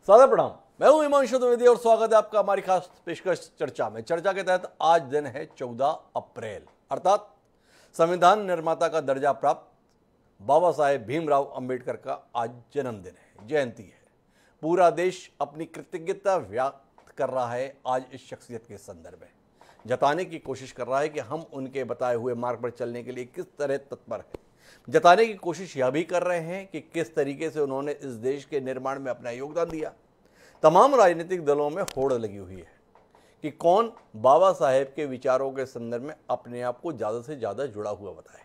सादा प्रणाम। मैं हूं हिमांशु द्विवेदी और स्वागत है आपका हमारी खास पेशकश चर्चा में। चर्चा के तहत आज दिन है 14 अप्रैल, अर्थात संविधान निर्माता का दर्जा प्राप्त बाबा साहेब भीमराव अंबेडकर का आज जन्मदिन है, जयंती है। पूरा देश अपनी कृतज्ञता व्यक्त कर रहा है आज इस शख्सियत के संदर्भ में, जताने की कोशिश कर रहा है कि हम उनके बताए हुए मार्ग पर चलने के लिए किस तरह तत्पर हैं। जताने की कोशिश यह भी कर रहे हैं कि किस तरीके से उन्होंने इस देश के निर्माण में अपना योगदान दिया। तमाम राजनीतिक दलों में होड़ लगी हुई है कि कौन बाबा साहेब के विचारों के संदर्भ में अपने आप को ज़्यादा से ज़्यादा जुड़ा हुआ बताए।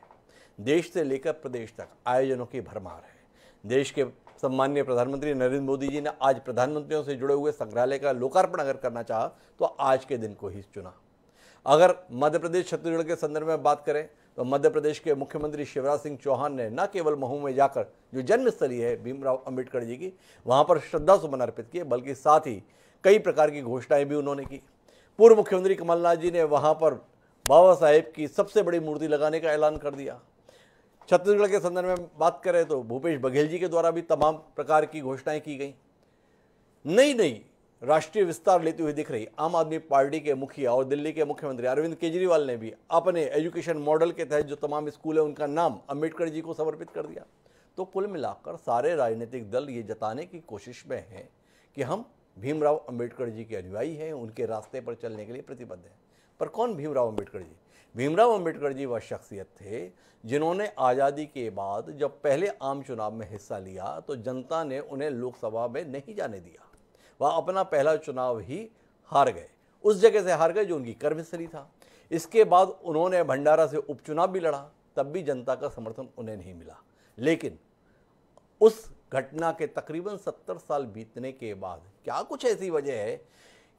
देश से लेकर प्रदेश तक आयोजनों की भरमार है। देश के सम्माननीय प्रधानमंत्री नरेंद्र मोदी जी ने आज प्रधानमंत्रियों से जुड़े हुए संग्रहालय का लोकार्पण अगर करना चाहा तो आज के दिन को ही चुना। अगर मध्य प्रदेश छत्तीसगढ़ के संदर्भ में बात करें तो मध्य प्रदेश के मुख्यमंत्री शिवराज सिंह चौहान ने न केवल महू में जाकर जो जन्मस्थली है भीमराव अंबेडकर जी की, वहां पर श्रद्धा सुमन अर्पित किए, बल्कि साथ ही कई प्रकार की घोषणाएं भी उन्होंने की। पूर्व मुख्यमंत्री कमलनाथ जी ने वहां पर बाबा साहेब की सबसे बड़ी मूर्ति लगाने का ऐलान कर दिया। छत्तीसगढ़ के संदर्भ में बात करें तो भूपेश बघेल जी के द्वारा भी तमाम प्रकार की घोषणाएं की गई। नई नई राष्ट्रीय विस्तार लेती हुई दिख रही आम आदमी पार्टी के मुखिया और दिल्ली के मुख्यमंत्री अरविंद केजरीवाल ने भी अपने एजुकेशन मॉडल के तहत जो तमाम स्कूल है उनका नाम अंबेडकर जी को समर्पित कर दिया। तो कुल मिलाकर सारे राजनीतिक दल ये जताने की कोशिश में हैं कि हम भीमराव अंबेडकर जी के अनुयायी हैं, उनके रास्ते पर चलने के लिए प्रतिबद्ध हैं। पर कौन भीमराव अंबेडकर जी? भीमराव अंबेडकर जी वह शख्सियत थे जिन्होंने आज़ादी के बाद जब पहले आम चुनाव में हिस्सा लिया तो जनता ने उन्हें लोकसभा में नहीं जाने दिया। वह अपना पहला चुनाव ही हार गए, उस जगह से हार गए जो उनकी कर्मस्थली था। इसके बाद उन्होंने भंडारा से उपचुनाव भी लड़ा, तब भी जनता का समर्थन उन्हें नहीं मिला। लेकिन उस घटना के तकरीबन 70 साल बीतने के बाद क्या कुछ ऐसी वजह है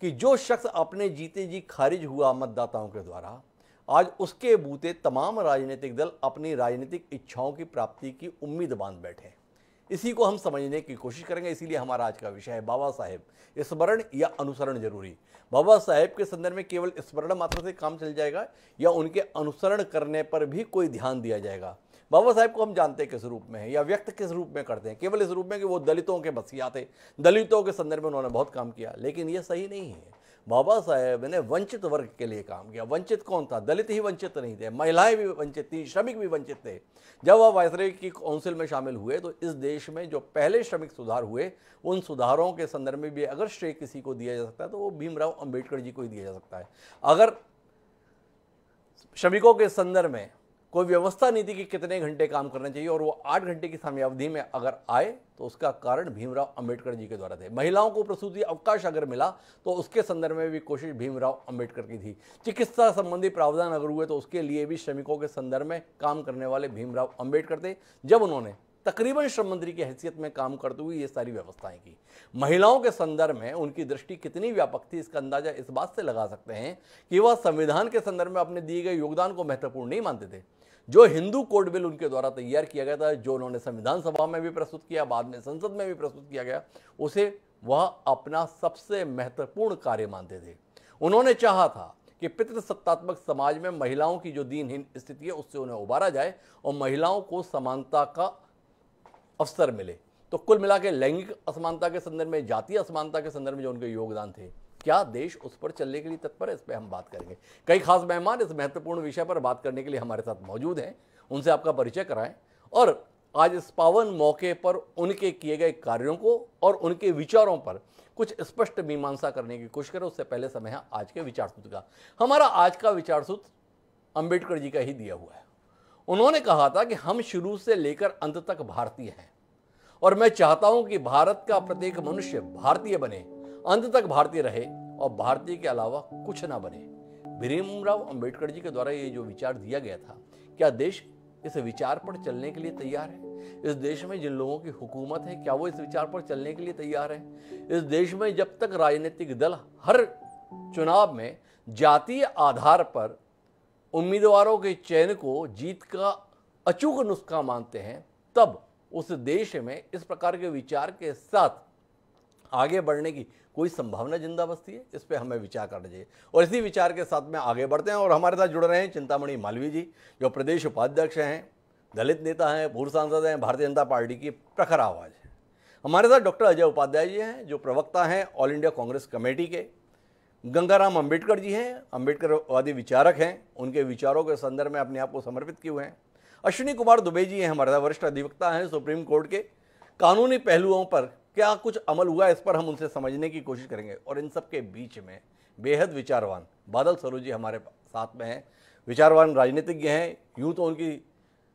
कि जो शख्स अपने जीते जी खारिज हुआ मतदाताओं के द्वारा, आज उसके बूते तमाम राजनीतिक दल अपनी राजनीतिक इच्छाओं की प्राप्ति की उम्मीद बांध बैठे। इसी को हम समझने की कोशिश करेंगे। इसीलिए हमारा आज का विषय है बाबा साहेब, स्मरण या अनुसरण जरूरी। बाबा साहेब के संदर्भ में केवल स्मरण मात्र से काम चल जाएगा या उनके अनुसरण करने पर भी कोई ध्यान दिया जाएगा? बाबा साहेब को हम जानते किस रूप में है या व्यक्त किस रूप में करते हैं? केवल इस रूप में कि वो दलितों के बसिया थे, दलितों के संदर्भ में उन्होंने बहुत काम किया, लेकिन ये सही नहीं है। बाबा साहेब ने वंचित वर्ग के लिए काम किया। वंचित कौन था? दलित ही वंचित नहीं थे, महिलाएं भी वंचित थी, श्रमिक भी वंचित थे। जब वह वायसराय की काउंसिल में शामिल हुए तो इस देश में जो पहले श्रमिक सुधार हुए उन सुधारों के संदर्भ में भी अगर श्रेय किसी को दिया जा सकता है तो वो भीमराव अंबेडकर जी को ही दिया जा सकता है। अगर श्रमिकों के संदर्भ में कोई व्यवस्था नीति की कितने घंटे काम करना चाहिए और वो 8 घंटे की समयावधि में अगर आए तो उसका कारण भीमराव अंबेडकर जी के द्वारा थे। महिलाओं को प्रसूति अवकाश अगर मिला तो उसके संदर्भ में भी कोशिश भीमराव अंबेडकर की थी। चिकित्सा संबंधी प्रावधान अगर हुए तो उसके लिए भी श्रमिकों के संदर्भ में काम करने वाले भीमराव अंबेडकर थे, जब उन्होंने तकरीबन श्रम मंत्री की हैसियत में काम करते हुए ये सारी व्यवस्थाएं की। महिलाओं के संदर्भ में उनकी दृष्टि कितनी व्यापक थी इसका अंदाजा इस बात से लगा सकते हैं कि वह संविधान के संदर्भ में अपने दिए गए योगदान को महत्वपूर्ण नहीं मानते थे। जो हिंदू कोड बिल उनके द्वारा तैयार किया गया था, जो उन्होंने संविधान सभा में भी प्रस्तुत किया, बाद में संसद में भी प्रस्तुत किया गया, उसे वह अपना सबसे महत्वपूर्ण कार्य मानते थे। उन्होंने चाहा था कि पितृसत्तात्मक समाज में महिलाओं की जो दीनहीन स्थिति है उससे उन्हें उबारा जाए और महिलाओं को समानता का अवसर मिले। तो कुल मिला के लैंगिक असमानता के संदर्भ में, जातीय असमानता के संदर्भ में जो उनके योगदान थे, क्या देश उस पर चलने के लिए तत्पर है? इस पर हम बात करेंगे। कई खास मेहमान इस महत्वपूर्ण विषय पर बात करने के लिए हमारे साथ मौजूद हैं, उनसे आपका परिचय कराएं और आज इस पावन मौके पर उनके किए गए कार्यों को और उनके विचारों पर कुछ स्पष्ट मीमांसा करने की कोशिश करें। उससे पहले समय है आज के विचार सूत्र का। हमारा आज का विचार सूत्र अंबेडकर जी का ही दिया हुआ है। उन्होंने कहा था कि हम शुरू से लेकर अंत तक भारतीय हैं और मैं चाहता हूं कि भारत का प्रत्येक मनुष्य भारतीय बने, अंत तक भारतीय रहे और भारतीय के अलावा कुछ ना बने। भीमराव अंबेडकर जी के द्वारा ये जो विचार दिया गया था, क्या देश इस विचार पर चलने के लिए तैयार है? इस देश में जिन लोगों की हुकूमत है, क्या वो इस विचार पर चलने के लिए तैयार है? इस देश में जब तक राजनीतिक दल हर चुनाव में जातीय आधार पर उम्मीदवारों के चयन को जीत का अचूक नुस्खा मानते हैं, तब उस देश में इस प्रकार के विचार के साथ आगे बढ़ने की कोई संभावना जिंदा बसती है? इस पे हमें विचार करना चाहिए और इसी विचार के साथ में आगे बढ़ते हैं। और हमारे साथ जुड़ रहे हैं चिंतामणि मालवीय जी, जो प्रदेश उपाध्यक्ष हैं, दलित नेता हैं, पूर्व सांसद हैं, भारतीय जनता पार्टी की प्रखर आवाज है। हमारे साथ डॉक्टर अजय उपाध्याय जी हैं, जो प्रवक्ता हैं ऑल इंडिया कांग्रेस कमेटी के। गंगाराम अंबेडकर जी हैं, अंबेडकरवादी विचारक हैं, उनके विचारों के संदर्भ में अपने आप को समर्पित किए हुए हैं। अश्विनी कुमार दुबे जी हैं, हमारे साथ वरिष्ठ अधिवक्ता हैं, सुप्रीम कोर्ट के। कानूनी पहलुओं पर क्या कुछ अमल हुआ, इस पर हम उनसे समझने की कोशिश करेंगे। और इन सब के बीच में बेहद विचारवान बादल सरोज जी हमारे साथ में हैं। विचारवान राजनीतिज्ञ हैं, यूँ तो उनकी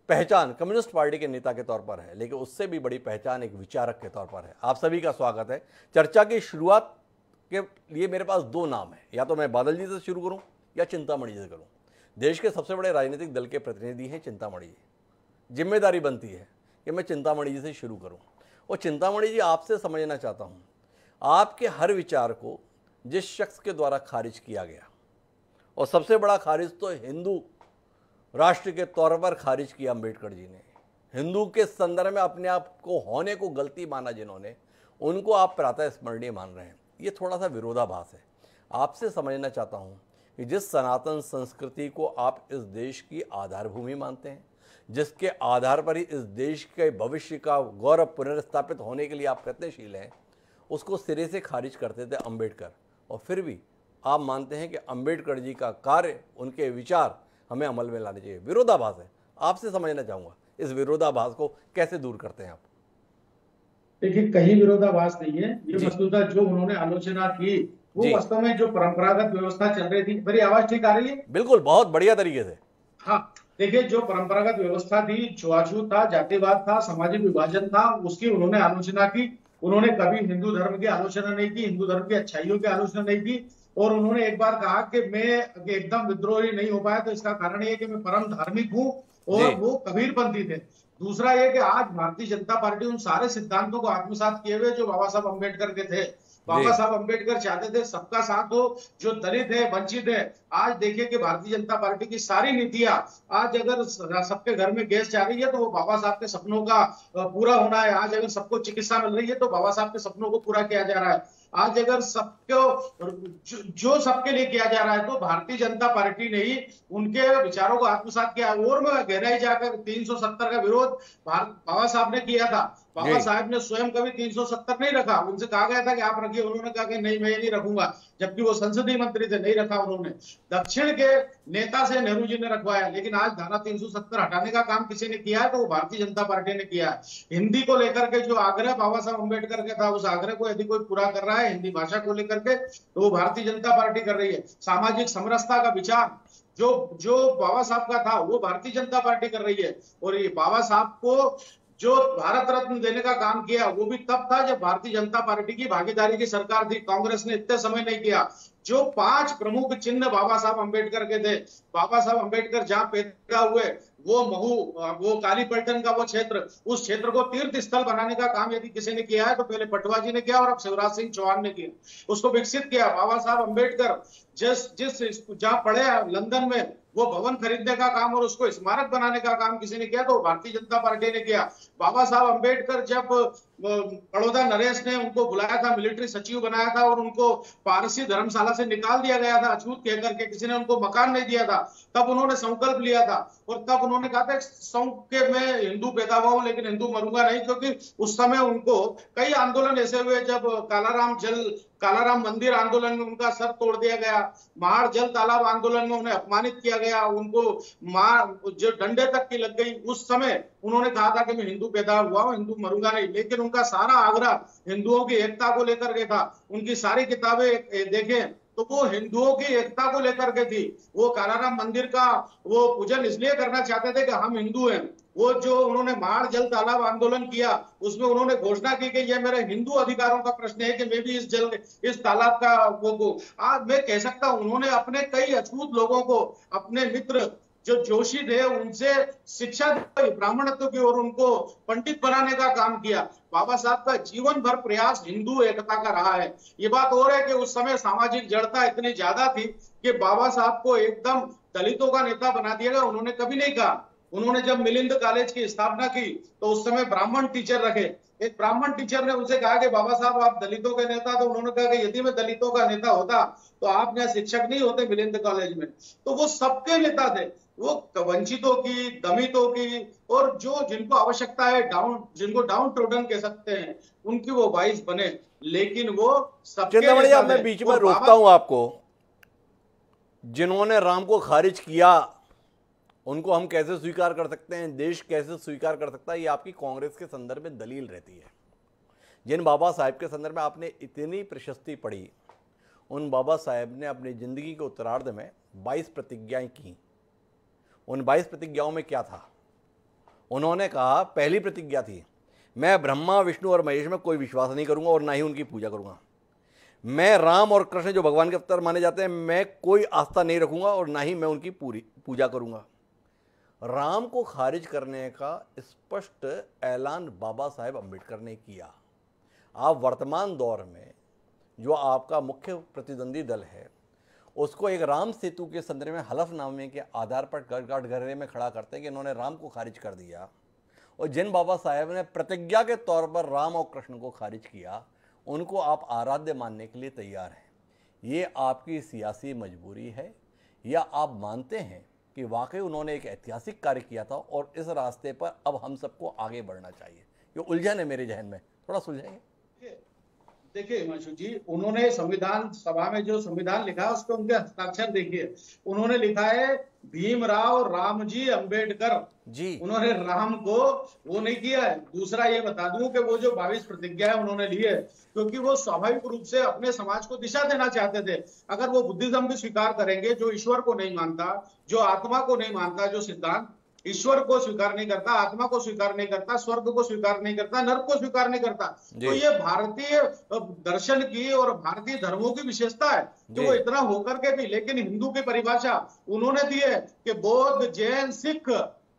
पहचान कम्युनिस्ट पार्टी के नेता के तौर पर है, लेकिन उससे भी बड़ी पहचान एक विचारक के तौर पर है। आप सभी का स्वागत है। चर्चा की शुरुआत के लिए मेरे पास दो नाम है, या तो मैं बादल जी से शुरू करूं या चिंतामणि जी से करूं। देश के सबसे बड़े राजनीतिक दल के प्रतिनिधि हैं चिंतामणि जी। जिम्मेदारी बनती है कि मैं चिंतामणि जी से शुरू करूं। और चिंतामणि जी, आपसे समझना चाहता हूं, आपके हर विचार को जिस शख्स के द्वारा खारिज किया गया, और सबसे बड़ा खारिज तो हिंदू राष्ट्र के तौर पर खारिज किया अम्बेडकर जी ने, हिंदू के संदर्भ में अपने आप को होने को गलती माना जिन्होंने, उनको आप प्रातः स्मरणीय मान रहे हैं। ये थोड़ा सा विरोधाभास है। आपसे समझना चाहता हूं कि जिस सनातन संस्कृति को आप इस देश की आधारभूमि मानते हैं, जिसके आधार पर ही इस देश के भविष्य का गौरव पुनर्स्थापित होने के लिए आप प्रयत्नशील हैं, उसको सिरे से खारिज करते थे अम्बेडकर। और फिर भी आप मानते हैं कि अम्बेडकर जी का कार्य, उनके विचार हमें अमल में लाने चाहिए। विरोधाभास है। आपसे समझना चाहूंगा, इस विरोधाभास को कैसे दूर करते हैं आप? देखिए, कहीं विरोधाभास नहीं है। ये जी मसौदा जो उन्होंने आलोचना की, वो जी, वास्तव में जो परंपरागत व्यवस्था चल रही थी। मेरी आवाज ठीक आ रही है? बिल्कुल, बहुत बढ़िया तरीके से। हाँ, देखिए, जो परंपरागत व्यवस्था थी, छुआछूत था, जातिवाद था, सामाजिक विभाजन था, उसकी उन्होंने आलोचना की। उन्होंने कभी हिंदू धर्म की आलोचना नहीं की, हिंदू धर्म की अच्छाइयों की आलोचना नहीं की। और उन्होंने एक बार कहा कि मैं एकदम विद्रोही नहीं हो पाया, तो इसका कारण ये कि मैं परम धार्मिक हूँ, जी और वो कबीरपंथी थे। दूसरा ये कि आज भारतीय जनता पार्टी उन सारे सिद्धांतों को आत्मसात किए हुए जो बाबा साहब अम्बेडकर के थे। जी बाबा साहब अम्बेडकर चाहते थे सबका साथ हो, जो दलित है, वंचित है। आज देखिए कि भारतीय जनता पार्टी की सारी नीतियां, आज अगर सबके घर में गैस जा रही है तो वो बाबा साहब के सपनों का पूरा होना है। आज अगर सबको चिकित्सा मिल रही है तो बाबा साहब के सपनों को पूरा किया जा रहा है। आज अगर सबको जो सबके लिए किया जा रहा है, तो भारतीय जनता पार्टी ने ही उनके विचारों को आत्मसात किया। और में गहराई जाकर 370 का विरोध बाबा साहब ने किया था। बाबा साहब ने स्वयं कभी 370 नहीं रखा। उनसे कहा गया था कि आप रखिए, उन्होंने कहा कि नहीं, मैं ये नहीं रखूंगा, जबकि वो संसदीय मंत्री थे, नहीं रखा उन्होंने। दक्षिण के नेता से नेहरू जी ने रखवाया, लेकिन आज धारा 370 हटाने का काम किसी ने किया है तो वो भारतीय जनता पार्टी ने किया है। हिंदी को लेकर के जो आग्रह बाबा साहब अम्बेडकर का था, उस आग्रह को यदि कोई पूरा कर रहा है हिंदी भाषा को लेकर के, तो वो भारतीय जनता पार्टी कर रही है। सामाजिक समरसता का विचार जो जो बाबा साहब का था, वो भारतीय जनता पार्टी कर रही है। और ये बाबा साहब को जो भारत रत्न देने का काम किया, वो भी तब था जब भारतीय जनता पार्टी की भागीदारी की सरकार थी। कांग्रेस ने इतने समय नहीं किया। जो 5 प्रमुख चिन्ह बाबा साहब अम्बेडकर के थे, बाबा साहब अम्बेडकर जहां पैदा हुए, वो महू, वो कालीपलटन का वो क्षेत्र, उस क्षेत्र को तीर्थ स्थल बनाने का काम यदि किसी ने किया है तो पहले पटवा जी ने किया, और अब शिवराज सिंह चौहान ने किया। उसको विकसित किया बाबा साहब अम्बेडकर। जिस जहां पढ़े लंदन में, वो भवन खरीदने का काम और उसको स्मारक बनाने का काम किसी ने किया तो भारतीय जनता पार्टी ने किया। बाबा साहब अम्बेडकर जब बड़ौदा नरेश ने उनको बुलाया था, मिलिट्री सचिव बनाया था, और उनको पारसी धर्मशाला से निकाल दिया गया था अछूत कहकर के, किसी ने उनको मकान नहीं दिया था, तब उन्होंने संकल्प लिया था। और तब उन्होंने कहा था कि मैं हिंदू पैदा हुआ हूं लेकिन हिंदू मरूंगा नहीं, क्योंकि उस समय उनको कई आंदोलन ऐसे हुए जब कालाराम मंदिर आंदोलन में उनका सर तोड़ दिया गया, महार जल तालाब आंदोलन में उन्हें अपमानित किया गया, उनको मार जो डंडे तक की लग गई। उस समय उन्होंने कहा था कि मैं हिंदू पैदा हुआ हूं, हिंदू मरूंगा नहीं। लेकिन उनका सारा आग्रह हिंदुओं की एकता को लेकर के था। उनकी सारी किताबें देखें तो वो हिंदुओं की एकता को लेकर के थी। वो कालाराम मंदिर का वो पूजन इसलिए करना चाहते थे कि हम हिंदू हैं। वो जो उन्होंने मार जल तालाब आंदोलन किया, उसमें उन्होंने घोषणा की कि ये मेरे हिंदू अधिकारों का प्रश्न है कि मैं भी इस तालाब का वो आज मैं कह सकता हूं, उन्होंने अपने कई अछूत लोगों को, अपने मित्र जो जोशी थे, उनसे शिक्षा दी ब्राह्मणत्व की और उनको पंडित बनाने का काम किया। बाबा साहब का जीवन भर प्रयास हिंदू एकता का रहा है। ये बात और है कि उस समय सामाजिक जड़ता इतनी ज्यादा थी कि बाबा साहब को एकदम दलितों का नेता बना दिया गया। उन्होंने कभी नहीं कहा, उन्होंने जब मिलिंद कॉलेज की स्थापना की तो उस समय ब्राह्मण टीचर रखे। एक ब्राह्मण टीचर ने उनसे कहा कि बाबा साहब आप दलितों के नेता, तो उन्होंने कहा कि यदि मैं दलितों का नेता होता तो आप यहाँ शिक्षक नहीं होते मिलिंद कॉलेज में। तो वो सबके नेता थे। वो वंचितों की, दलितों की और जो जिनको आवश्यकता है, जिनको डाउन ट्रोडन कह सकते हैं, उनकी वो वॉइस बने, लेकिन वो सबके चिंतामणि नेता साहब, थे। मैं बीच में और रोकता बाबा हूं आपको। जिन्होंने राम को खारिज किया उनको हम कैसे स्वीकार कर सकते हैं, देश कैसे स्वीकार कर सकता है, ये आपकी कांग्रेस के संदर्भ में दलील रहती है। जिन बाबा साहेब के संदर्भ में आपने इतनी प्रशस्ति पढ़ी, उन बाबा साहेब ने अपनी जिंदगी के उत्तरार्ध में 22 प्रतिज्ञाएं की। उन 22 प्रतिज्ञाओं में क्या था? उन्होंने कहा, पहली प्रतिज्ञा थी, मैं ब्रह्मा विष्णु और महेश में कोई विश्वास नहीं करूंगा और ना ही उनकी पूजा करूंगा। मैं राम और कृष्ण जो भगवान के अवतार माने जाते हैं, मैं कोई आस्था नहीं रखूंगा और ना ही मैं उनकी पूरी पूजा करूंगा। राम को खारिज करने का स्पष्ट ऐलान बाबा साहेब अम्बेडकर ने किया। आप वर्तमान दौर में जो आपका मुख्य प्रतिद्वंदी दल है, उसको एक राम सेतु के संदर्भ में हलफनामे के आधार पर कटघरे में खड़ा करते हैं कि इन्होंने राम को खारिज कर दिया। और जिन बाबा साहेब ने प्रतिज्ञा के तौर पर राम और कृष्ण को खारिज किया, उनको आप आराध्य मानने के लिए तैयार हैं। ये आपकी सियासी मजबूरी है, या आप मानते हैं कि वाकई उन्होंने एक ऐतिहासिक कार्य किया था और इस रास्ते पर अब हम सबको आगे बढ़ना चाहिए? ये उलझन है मेरे जहन में, थोड़ा सुलझाएंगे। देखिए हिमांशु जी, उन्होंने संविधान सभा में जो संविधान लिखा है उस पर उनके हस्ताक्षर देखिए। उन्होंने लिखा है भीमराव रामजी अंबेडकर जी। उन्होंने राम को वो नहीं किया है। दूसरा ये बता दूं कि वो जो 22 प्रतिज्ञा है उन्होंने ली है क्योंकि वो स्वाभाविक रूप से अपने समाज को दिशा देना चाहते थे। अगर वो बुद्धिज्म भी स्वीकार करेंगे, जो ईश्वर को नहीं मानता, जो आत्मा को नहीं मानता, जो सिद्धांत ईश्वर को स्वीकार नहीं करता, आत्मा को स्वीकार नहीं करता, स्वर्ग को स्वीकार नहीं करता, नर्क को स्वीकार नहीं करता, तो ये भारतीय दर्शन की और भारतीय धर्मों की विशेषता है कि वो इतना होकर के भी, लेकिन हिंदू की परिभाषा उन्होंने दी है कि बौद्ध, जैन, सिख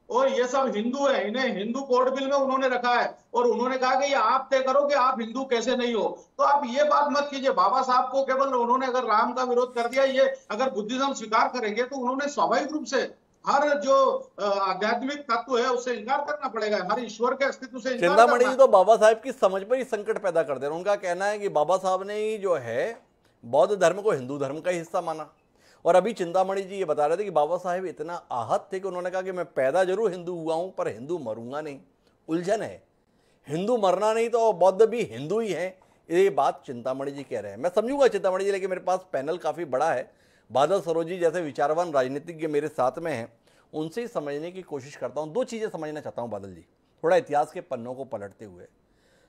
और ये सब हिंदू है, इन्हें हिंदू कोड बिल में उन्होंने रखा है और उन्होंने कहा कि ये आप तय करो कि आप हिंदू कैसे नहीं हो। तो आप ये बात मत कीजिए बाबा साहब को केवल उन्होंने अगर राम का विरोध कर दिया, ये अगर बुद्धिज्म स्वीकार करेंगे तो उन्होंने स्वाभाविक रूप से हर जो आध्यात्मिक तत्व है उससे इनकार करना पड़ेगा, हर ईश्वर के अस्तित्व से इनकार चिंतामणि करना। जी तो बाबा साहब की समझ पर ही संकट पैदा कर दे रहे हैं। उनका कहना है कि बाबा साहब ने ही जो है बौद्ध धर्म को हिंदू धर्म का हिस्सा माना। और अभी चिंतामणि जी ये बता रहे थे कि बाबा साहेब इतना आहत थे कि उन्होंने कहा कि मैं पैदा जरूर हिंदू हुआ हूं पर हिंदू मरूंगा नहीं। उलझन है, हिंदू मरना नहीं तो बौद्ध भी हिंदू ही है, ये बात चिंतामणि जी कह रहे हैं। मैं समझूंगा चिंतामणि जी, लेकिन मेरे पास पैनल काफ़ी बड़ा है। बादल सरोजी जैसे विचारवान राजनीतिज्ञ मेरे साथ में हैं, उनसे ही समझने की कोशिश करता हूँ। दो चीज़ें समझना चाहता हूँ बादल जी, थोड़ा इतिहास के पन्नों को पलटते हुए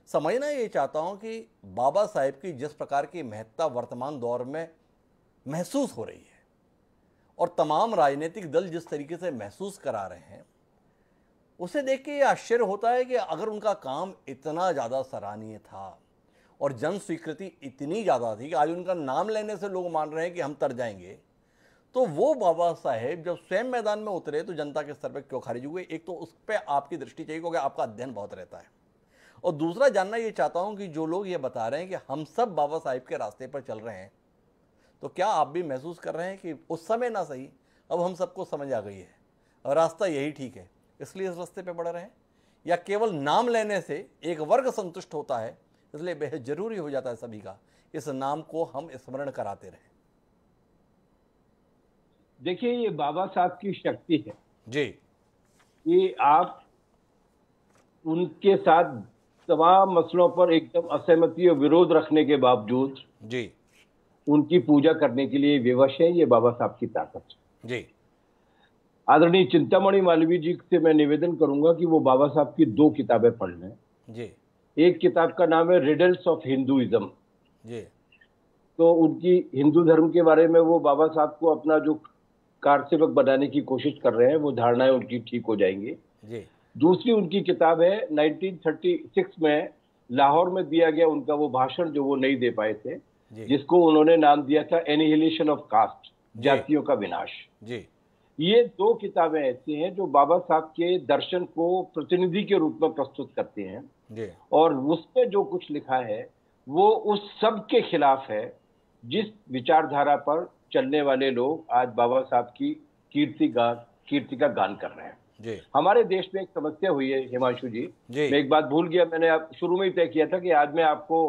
समझना ये चाहता हूँ कि बाबा साहेब की जिस प्रकार की महत्ता वर्तमान दौर में महसूस हो रही है और तमाम राजनीतिक दल जिस तरीके से महसूस करा रहे हैं, उसे देख के ये आश्चर्य होता है कि अगर उनका काम इतना ज़्यादा सराहनीय था और जन स्वीकृति इतनी ज़्यादा थी कि आज उनका नाम लेने से लोग मान रहे हैं कि हम तर जाएंगे, तो वो बाबा साहेब जब स्वयं मैदान में उतरे तो जनता के स्तर पर क्यों खारिज हुए? एक तो उस पर आपकी दृष्टि चाहिए क्योंकि आपका अध्ययन बहुत रहता है, और दूसरा जानना ये चाहता हूँ कि जो लोग ये बता रहे हैं कि हम सब बाबा साहेब के रास्ते पर चल रहे हैं, तो क्या आप भी महसूस कर रहे हैं कि उस समय ना सही अब हम सबको समझ आ गई है और रास्ता यही ठीक है इसलिए इस रास्ते पे बढ़ रहे हैं, या केवल नाम लेने से एक वर्ग संतुष्ट होता है इसलिए बेहद जरूरी हो जाता है सभी का इस नाम को हम स्मरण कराते रहें? देखिए, ये बाबा साहब की शक्ति है जी कि आप उनके साथ तमाम मसलों पर एकदम असहमति और विरोध रखने के बावजूद जी उनकी पूजा करने के लिए विवश है। ये बाबा साहब की ताकत है। जी आदरणीय चिंतामणि मालवीय जी से मैं निवेदन करूंगा कि वो बाबा साहब की 2 किताबें पढ़ लें। जी एक किताब का नाम है रिडल्स ऑफ हिंदुइज्म। जी तो उनकी हिंदू धर्म के बारे में वो बाबा साहब को अपना जो कारसेवक बनाने की कोशिश कर रहे हैं, वो धारणाएं उनकी ठीक हो जाएंगी। जी दूसरी उनकी किताब है 1936 में लाहौर में दिया गया उनका वो भाषण जो वो नहीं दे पाए थे, जिसको उन्होंने नाम दिया था एनिहिलेशन ऑफ कास्ट, जातियों का विनाश। जी ये 2 किताबें ऐसी हैं जो बाबा साहब के दर्शन को प्रतिनिधि के रूप में प्रस्तुत करती हैं जी और उसमें जो कुछ लिखा है वो उस सब के खिलाफ है जिस विचारधारा पर चलने वाले लोग आज बाबा साहब की कीर्ति का गान कर रहे हैं। जी हमारे देश में एक समस्या हुई है हिमांशु जी, जी मैं एक बात भूल गया, मैंने आप शुरू में ही तय किया था कि आज मैं आपको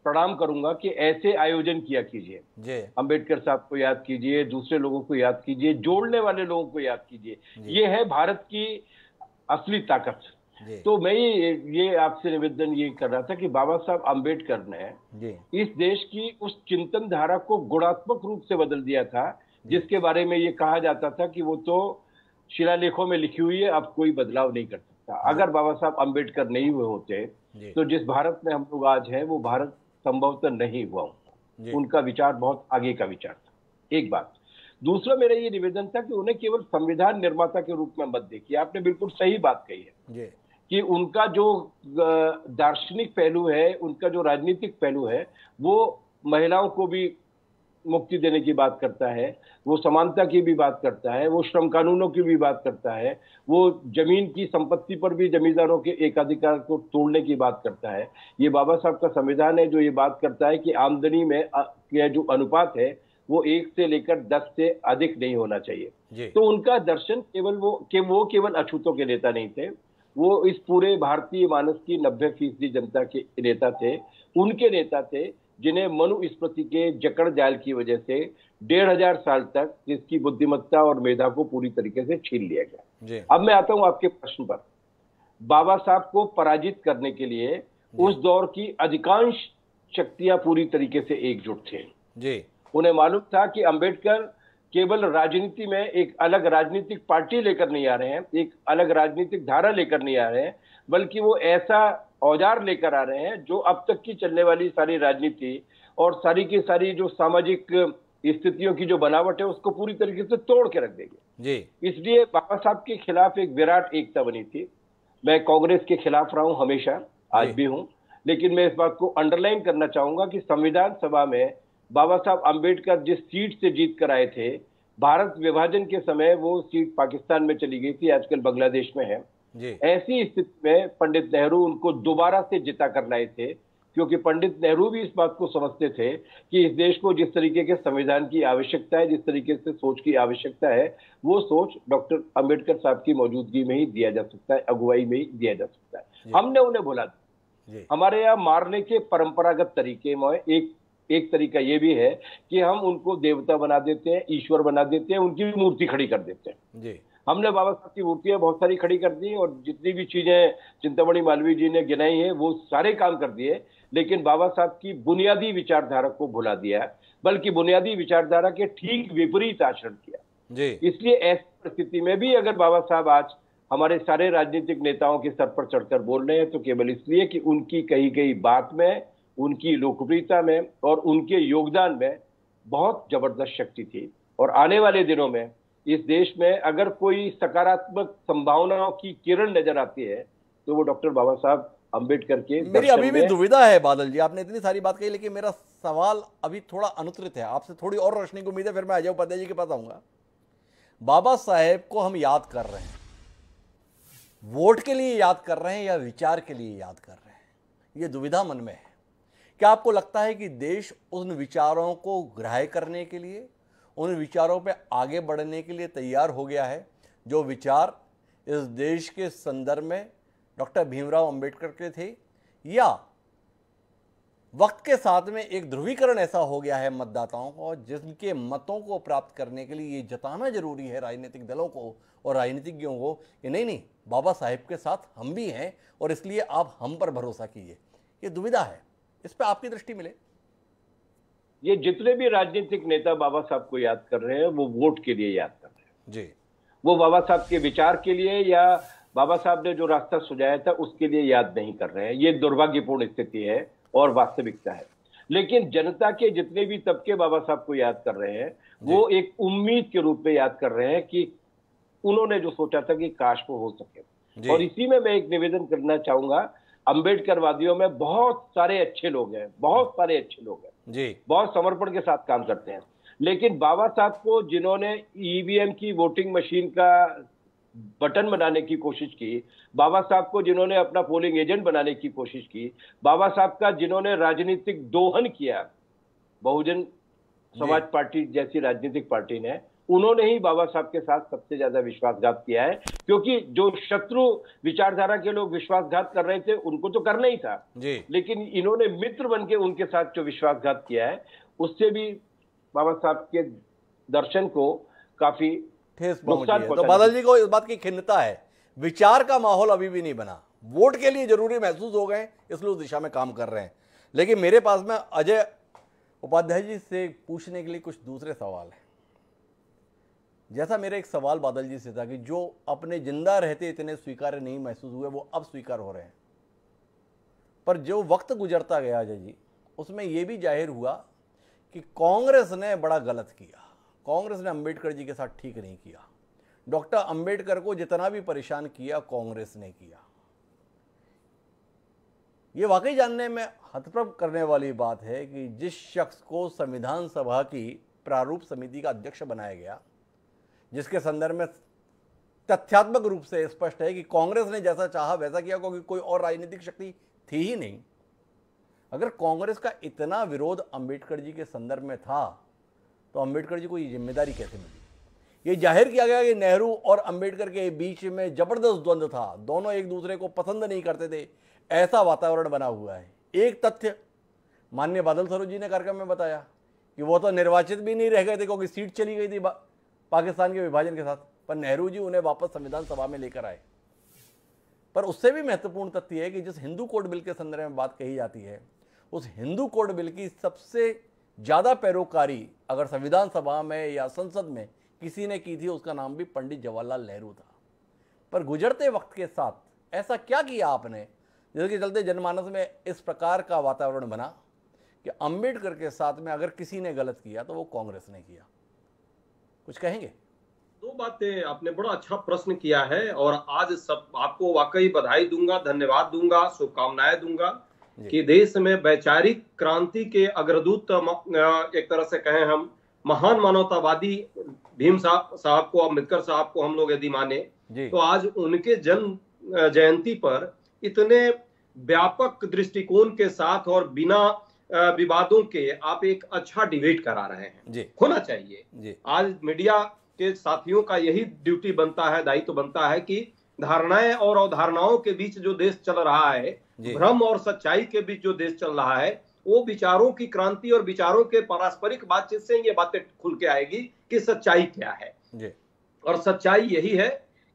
प्रणाम करूंगा कि ऐसे आयोजन किया कीजिए। अंबेडकर साहब को याद कीजिए, दूसरे लोगों को याद कीजिए, जोड़ने वाले लोगों को याद कीजिए। ये है भारत की असली ताकत। तो मैं ये आपसे निवेदन ये कर रहा था कि बाबा साहब अंबेडकर ने इस देश की उस चिंतन धारा को गुणात्मक रूप से बदल दिया था, जिसके बारे में ये कहा जाता था कि वो तो शिलालेखों में लिखी हुई है, अब कोई बदलाव नहीं कर सकता। अगर बाबा साहब अंबेडकर नहीं हुए होते तो जिस भारत में हम लोग आज हैं वो भारत संभवतः नहीं हुआ होता। उनका विचार बहुत आगे का विचार था, एक बात। दूसरा मेरा ये निवेदन था कि उन्हें केवल संविधान निर्माता के रूप में मत देखिए। आपने बिल्कुल सही बात कही है कि उनका जो दार्शनिक पहलू है, उनका जो राजनीतिक पहलू है, वो महिलाओं को भी मुक्ति देने की बात करता है, वो समानता की भी बात करता है, वो श्रम कानूनों की भी बात करता है, वो जमीन की संपत्ति पर भी जमींदारों के एकाधिकार को तोड़ने की बात करता है। ये बाबा साहब का संविधान है जो ये बात करता है कि आमदनी में जो अनुपात है वो 1 से लेकर 10 से अधिक नहीं होना चाहिए। तो उनका दर्शन वो केवल अछूतों के नेता नहीं थे, वो इस पूरे भारतीय मानस की 90% जनता के नेता थे। उनके नेता थे जिन्हें मनुस्मृति के जकड़ जाल की वजह से 1500 साल तक जिसकी बुद्धिमत्ता और मेधा को पूरी तरीके से छीन लिया गया। अब मैं आता हूं आपके प्रश्न पर। बाबा साहब को पराजित करने के लिए उस दौर की अधिकांश शक्तियां पूरी तरीके से एकजुट थे। उन्हें मालूम था कि अंबेडकर केवल राजनीति में एक अलग राजनीतिक पार्टी लेकर नहीं आ रहे हैं, एक अलग राजनीतिक धारा लेकर नहीं आ रहे हैं, बल्कि वो ऐसा औजार लेकर आ रहे हैं जो अब तक की चलने वाली सारी राजनीति और सारी की सारी जो सामाजिक स्थितियों की जो बनावट है उसको पूरी तरीके से तोड़ के रख देगी। इसलिए बाबा साहब के खिलाफ एक विराट एकता बनी थी। मैं कांग्रेस के खिलाफ रहा हूं हमेशा, आज भी हूं, लेकिन मैं इस बात को अंडरलाइन करना चाहूंगा कि संविधान सभा में बाबा साहब अंबेडकर जिस सीट से जीत कर आए थे, भारत विभाजन के समय वो सीट पाकिस्तान में चली गई थी, आजकल बांग्लादेश में है। ऐसी स्थिति में पंडित नेहरू उनको दोबारा से जिता कर लाए थे, क्योंकि पंडित नेहरू भी इस बात को समझते थे कि इस देश को जिस तरीके के संविधान की आवश्यकता है, जिस तरीके से सोच की आवश्यकता है, वो सोच डॉक्टर अंबेडकर साहब की मौजूदगी में ही दिया जा सकता है, अगुवाई में ही दिया जा सकता है। हमने उन्हें बोला हमारे यहाँ मारने के परंपरागत तरीके में एक तरीका ये भी है कि हम उनको देवता बना देते हैं, ईश्वर बना देते हैं, उनकी मूर्ति खड़ी कर देते हैं। हमने बाबा साहब की मूर्तियां बहुत सारी खड़ी कर दी और जितनी भी चीजें चिंतामणि मालवीय जी ने गिनाई है वो सारे काम कर दिए, लेकिन बाबा साहब की बुनियादी विचारधारा को भुला दिया, बल्कि बुनियादी विचारधारा के ठीक विपरीत आचरण किया। इसलिए ऐसी परिस्थिति में भी अगर बाबा साहब आज हमारे सारे राजनीतिक नेताओं के सर पर चढ़कर बोल रहे हैं तो केवल इसलिए कि उनकी कही गई बात में, उनकी लोकप्रियता में और उनके योगदान में बहुत जबरदस्त शक्ति थी। और आने वाले दिनों में इस देश में अगर कोई सकारात्मक संभावनाओं की किरण नजर आती है तो वो डॉक्टर बाबा साहब अंबेडकर के। मेरी अभी भी दुविधा है बादल जी, आपने इतनी सारी बात कही, लेकिन मेरा सवाल अभी थोड़ा अनुत्तरित है। आपसे थोड़ी और रोशनी की उम्मीद है, फिर मैं अजय उपाध्याय जी के पास आऊंगा। बाबा साहेब को हम याद कर रहे हैं, वोट के लिए याद कर रहे हैं या विचार के लिए याद कर रहे हैं, ये दुविधा मन में है। क्या आपको लगता है कि देश उन विचारों को ग्राह्य करने के लिए, उन विचारों पे आगे बढ़ने के लिए तैयार हो गया है, जो विचार इस देश के संदर्भ में डॉक्टर भीमराव अंबेडकर के थे, या वक्त के साथ में एक ध्रुवीकरण ऐसा हो गया है मतदाताओं को, जिनके मतों को प्राप्त करने के लिए ये जताना जरूरी है राजनीतिक दलों को और राजनीतिज्ञों को कि नहीं, बाबा साहेब के साथ हम भी हैं और इसलिए आप हम पर भरोसा कीजिए। ये दुविधा है, इस पर आपकी दृष्टि मिले। ये जितने भी राजनीतिक नेता बाबा साहब को याद कर रहे हैं वो वोट के लिए याद कर रहे हैं वो बाबा साहब के विचार के लिए या बाबा साहब ने जो रास्ता सुझाया था उसके लिए याद नहीं कर रहे हैं। ये दुर्भाग्यपूर्ण स्थिति है और वास्तविकता है। लेकिन जनता के जितने भी तबके बाबा साहब को याद कर रहे हैं वो एक उम्मीद के रूप में याद कर रहे हैं कि उन्होंने जो सोचा था कि काश वो हो सके। और इसी में मैं एक निवेदन करना चाहूंगा, अंबेडकरवादियों में बहुत सारे अच्छे लोग हैं, बहुत सारे अच्छे लोग हैं, बहुत समर्पण के साथ काम करते हैं, लेकिन बाबा साहब को जिन्होंने ईवीएम की वोटिंग मशीन का बटन बनाने की कोशिश की, बाबा साहब को जिन्होंने अपना पोलिंग एजेंट बनाने की कोशिश की, बाबा साहब का जिन्होंने राजनीतिक दोहन किया बहुजन समाज पार्टी जैसी राजनीतिक पार्टी ने, उन्होंने ही बाबा साहब के साथ सबसे ज्यादा विश्वासघात किया है, क्योंकि जो शत्रु विचारधारा के लोग विश्वासघात कर रहे थे उनको तो करना ही था जी। लेकिन इन्होंने मित्र बनके उनके साथ जो विश्वासघात किया है उससे भी बाबा साहब के दर्शन को काफी ठेस पहुंची है। तो बादल जी को इस बात की खिन्नता है, विचार का माहौल अभी भी नहीं बना, वोट के लिए जरूरी महसूस हो गए इसलिए उस दिशा में काम कर रहे हैं। लेकिन मेरे पास में अजय उपाध्याय जी से पूछने के लिए कुछ दूसरे सवाल हैं। जैसा मेरा एक सवाल बादल जी से था कि जो अपने जिंदा रहते इतने स्वीकार्य नहीं महसूस हुए वो अब स्वीकार हो रहे हैं, पर जो वक्त गुजरता गया अजय जी उसमें यह भी जाहिर हुआ कि कांग्रेस ने बड़ा गलत किया, कांग्रेस ने अंबेडकर जी के साथ ठीक नहीं किया। डॉक्टर अंबेडकर को जितना भी परेशान किया कांग्रेस ने किया। ये वाकई जानने में हतप्रभ करने वाली बात है कि जिस शख्स को संविधान सभा की प्रारूप समिति का अध्यक्ष बनाया गया, जिसके संदर्भ में तथ्यात्मक रूप से स्पष्ट है कि कांग्रेस ने जैसा चाहा वैसा किया, क्योंकि कोई और राजनीतिक शक्ति थी ही नहीं। अगर कांग्रेस का इतना विरोध अंबेडकर जी के संदर्भ में था तो अंबेडकर जी को ये जिम्मेदारी कैसे मिली? ये जाहिर किया गया कि नेहरू और अंबेडकर के बीच में जबरदस्त द्वंद्व था, दोनों एक दूसरे को पसंद नहीं करते थे, ऐसा वातावरण बना हुआ है। एक तथ्य माननीय बादल सरोज जी ने कार्यक्रम में बताया कि वो तो निर्वाचित भी नहीं रह गए थे क्योंकि सीट चली गई थी पाकिस्तान के विभाजन के साथ, पर नेहरू जी उन्हें वापस संविधान सभा में लेकर आए। पर उससे भी महत्वपूर्ण तथ्य है कि जिस हिंदू कोड बिल के संदर्भ में बात कही जाती है, उस हिंदू कोड बिल की सबसे ज़्यादा पैरोकारी अगर संविधान सभा में या संसद में किसी ने की थी, उसका नाम भी पंडित जवाहरलाल नेहरू था। पर गुजरते वक्त के साथ ऐसा क्या किया आपने जिसके चलते जनमानस में इस प्रकार का वातावरण बना कि अंबेडकर के साथ में अगर किसी ने गलत किया तो वो कांग्रेस ने किया? कुछ कहेंगे? दो बातें आपने बड़ा अच्छा प्रश्न किया है और आज सब आपको वाकई बधाई दूंगा, धन्यवाद दूंगा, शुभकामनाएं दूंगा कि देश में वैचारिक क्रांति के अग्रदूत, एक तरह से कहें हम, महान मानवतावादी भीम साहब को, अम्बेडकर साहब को हम लोग यदि माने तो आज उनके जन्म जयंती पर इतने व्यापक दृष्टिकोण के साथ और बिना विवादों के आप एक अच्छा डिबेट करा रहे हैं। होना चाहिए। आज मीडिया के साथियों का यही ड्यूटी बनता है, दायित्व बनता है कि धारणाएं और अवधारणाओं के बीच जो देश चल रहा है, भ्रम और सच्चाई के बीच जो देश चल रहा है, वो विचारों की क्रांति और विचारों के पारस्परिक बातचीत से ये बातें खुल के आएगी कि सच्चाई क्या है। और सच्चाई यही है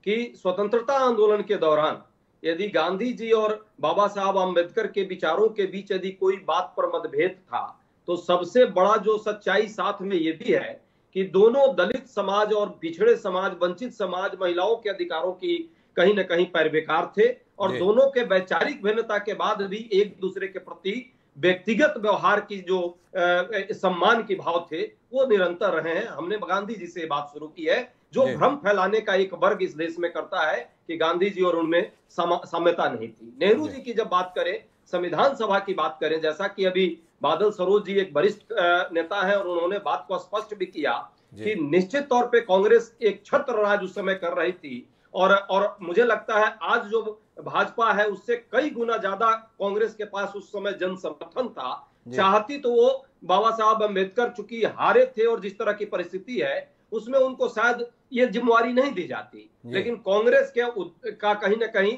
कि स्वतंत्रता आंदोलन के दौरान यदि गांधी जी और बाबा साहब अम्बेडकर के विचारों के बीच यदि कोई बात पर मतभेद था तो सबसे बड़ा जो सच्चाई साथ में ये भी है कि दोनों दलित समाज और पिछड़े समाज, वंचित समाज, महिलाओं के अधिकारों की कहीं न कहीं पैरवीकार थे और दोनों के वैचारिक भिन्नता के बाद भी एक दूसरे के प्रति व्यक्तिगत व्यवहार की जो सम्मान की भाव थे वो निरंतर रहे हैं। हमने गांधी जी से बात शुरू की है। जो भ्रम फैलाने का एक वर्ग इस देश में करता है कि गांधी जी और उनमें साम्यता नहीं थी। नेहरू जी की जब बात करें, संविधान सभा की बात करें, जैसा कि अभी बादल सरोज जी एक वरिष्ठ नेता है और उन्होंने बात को स्पष्ट भी किया कि निश्चित तौर पे कांग्रेस एक छत्र राज उस समय कर रही थी और मुझे लगता है आज जो भाजपा है उससे कई गुना ज्यादा कांग्रेस के पास उस समय जन समर्थन था। चाहती तो वो बाबा साहब अम्बेडकर चूंकि हारे थे और जिस तरह की परिस्थिति है उसमें उनको शायद ये जिम्मेवारी नहीं दी जाती, लेकिन कांग्रेस का कहीं ना कहीं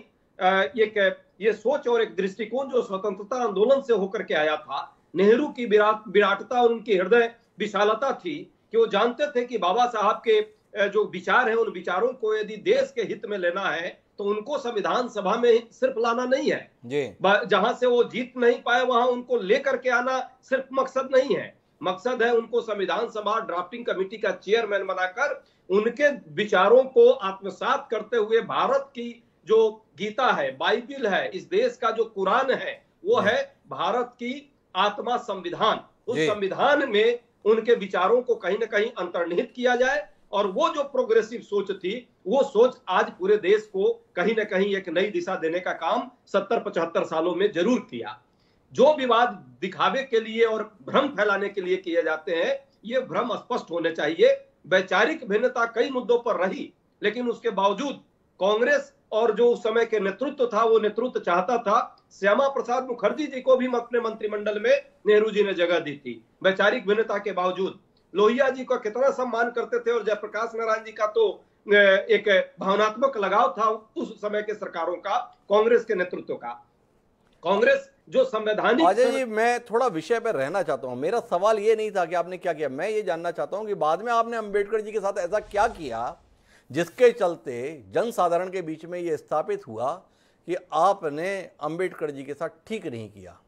ये सोच और एक दृष्टिकोण जो स्वतंत्रता आंदोलन से होकर के आया था, नेहरू की विराटता और उनकी हृदय विशालता थी कि वो जानते थे कि बाबा साहब के जो विचार है उन विचारों को यदि देश के हित में लेना है तो उनको संविधान सभा में सिर्फ लाना नहीं है, जहां से वो जीत नहीं पाए वहां उनको लेकर के आना सिर्फ मकसद नहीं है। मकसद है उनको संविधान सभा ड्राफ्टिंग कमेटी का चेयरमैन बनाकर उनके विचारों को आत्मसात करते हुए भारत की जो गीता है, बाइबिल है, इस देश का जो कुरान है, वो है भारत की आत्मा संविधान। उस संविधान में उनके विचारों को कहीं ना कहीं अंतर्निहित किया जाए और वो जो प्रोग्रेसिव सोच थी वो सोच आज पूरे देश को कहीं ना कहीं एक नई दिशा देने का काम 70-75 सालों में जरूर किया। जो विवाद दिखावे के लिए और भ्रम फैलाने के लिए किए जाते हैं, ये भ्रम स्पष्ट होने चाहिए। वैचारिक भिन्नता कई मुद्दों पर रही, लेकिन उसके बावजूद कांग्रेस और जो उस समय के नेतृत्व था वो नेतृत्व चाहता था श्यामा प्रसाद मुखर्जी जी को भी अपने मंत्रिमंडल में नेहरू जी ने जगह दी थी। वैचारिक भिन्नता के बावजूद लोहिया जी का कितना सम्मान करते थे और जयप्रकाश नारायण जी का तो एक भावनात्मक लगाव था उस समय के सरकारों का, कांग्रेस के नेतृत्व का। कांग्रेस जो संवैधानिक। अजय जी, मैं थोड़ा विषय पर रहना चाहता हूं। मेरा सवाल ये नहीं था कि आपने क्या किया, मैं ये जानना चाहता हूं कि बाद में आपने अंबेडकर जी के साथ ऐसा क्या किया जिसके चलते जनसाधारण के बीच में ये स्थापित हुआ कि आपने अंबेडकर जी के साथ ठीक नहीं किया।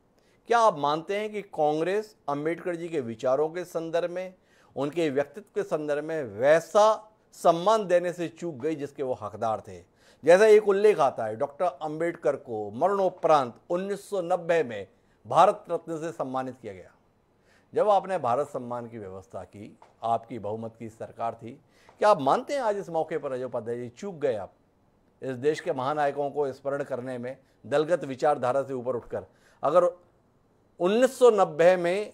क्या आप मानते हैं कि कांग्रेस अंबेडकर जी के विचारों के संदर्भ में, उनके व्यक्तित्व के संदर्भ में वैसा सम्मान देने से चूक गई जिसके वो हकदार थे? जैसा एक उल्लेख आता है, डॉक्टर अंबेडकर को मरणोपरांत 1990 में भारत रत्न से सम्मानित किया गया। जब आपने भारत सम्मान की व्यवस्था की, आपकी बहुमत की सरकार थी, क्या आप मानते हैं आज इस मौके पर अजय उपाध्याय जी चूक गए आप इस देश के महानायकों को स्मरण करने में, दलगत विचारधारा से ऊपर उठकर? अगर 1990 में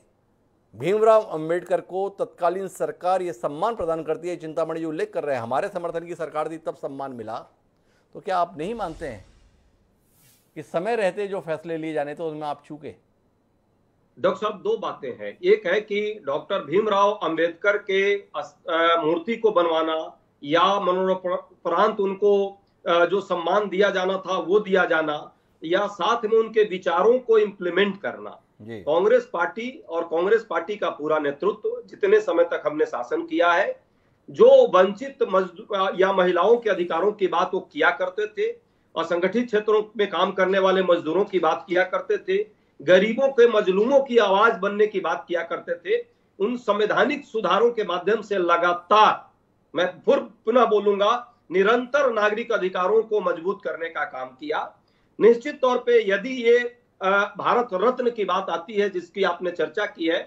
भीमराव अंबेडकर को तत्कालीन सरकार ये सम्मान प्रदान करती है, चिंतामणि जी उल्लेख कर रहे हैं हमारे समर्थन की सरकार थी तब सम्मान मिला, तो क्या आप नहीं मानते हैं कि समय रहते जो फैसले लिए जाने तो उसमें आप चूके? डॉक्टर साहब, दो बातें हैं। एक है कि डॉक्टर भीमराव अंबेडकर के मूर्ति को बनवाना या मरणोपरांत उनको जो सम्मान दिया जाना था वो दिया जाना, या साथ में उनके विचारों को इम्प्लीमेंट करना। कांग्रेस पार्टी और कांग्रेस पार्टी का पूरा नेतृत्व जितने समय तक हमने शासन किया है, जो वंचित या महिलाओं के अधिकारों की बात वो किया करते थे, असंगठित क्षेत्रों में काम करने वाले मजदूरों की बात किया करते थे, गरीबों के मजलूमों की आवाज बनने की बात किया करते थे, उन संवैधानिक सुधारों के माध्यम से लगातार, मैं पुनः बोलूंगा, निरंतर नागरिक अधिकारों को मजबूत करने का काम किया। निश्चित तौर पे यदि ये भारत रत्न की बात आती है जिसकी आपने चर्चा की है,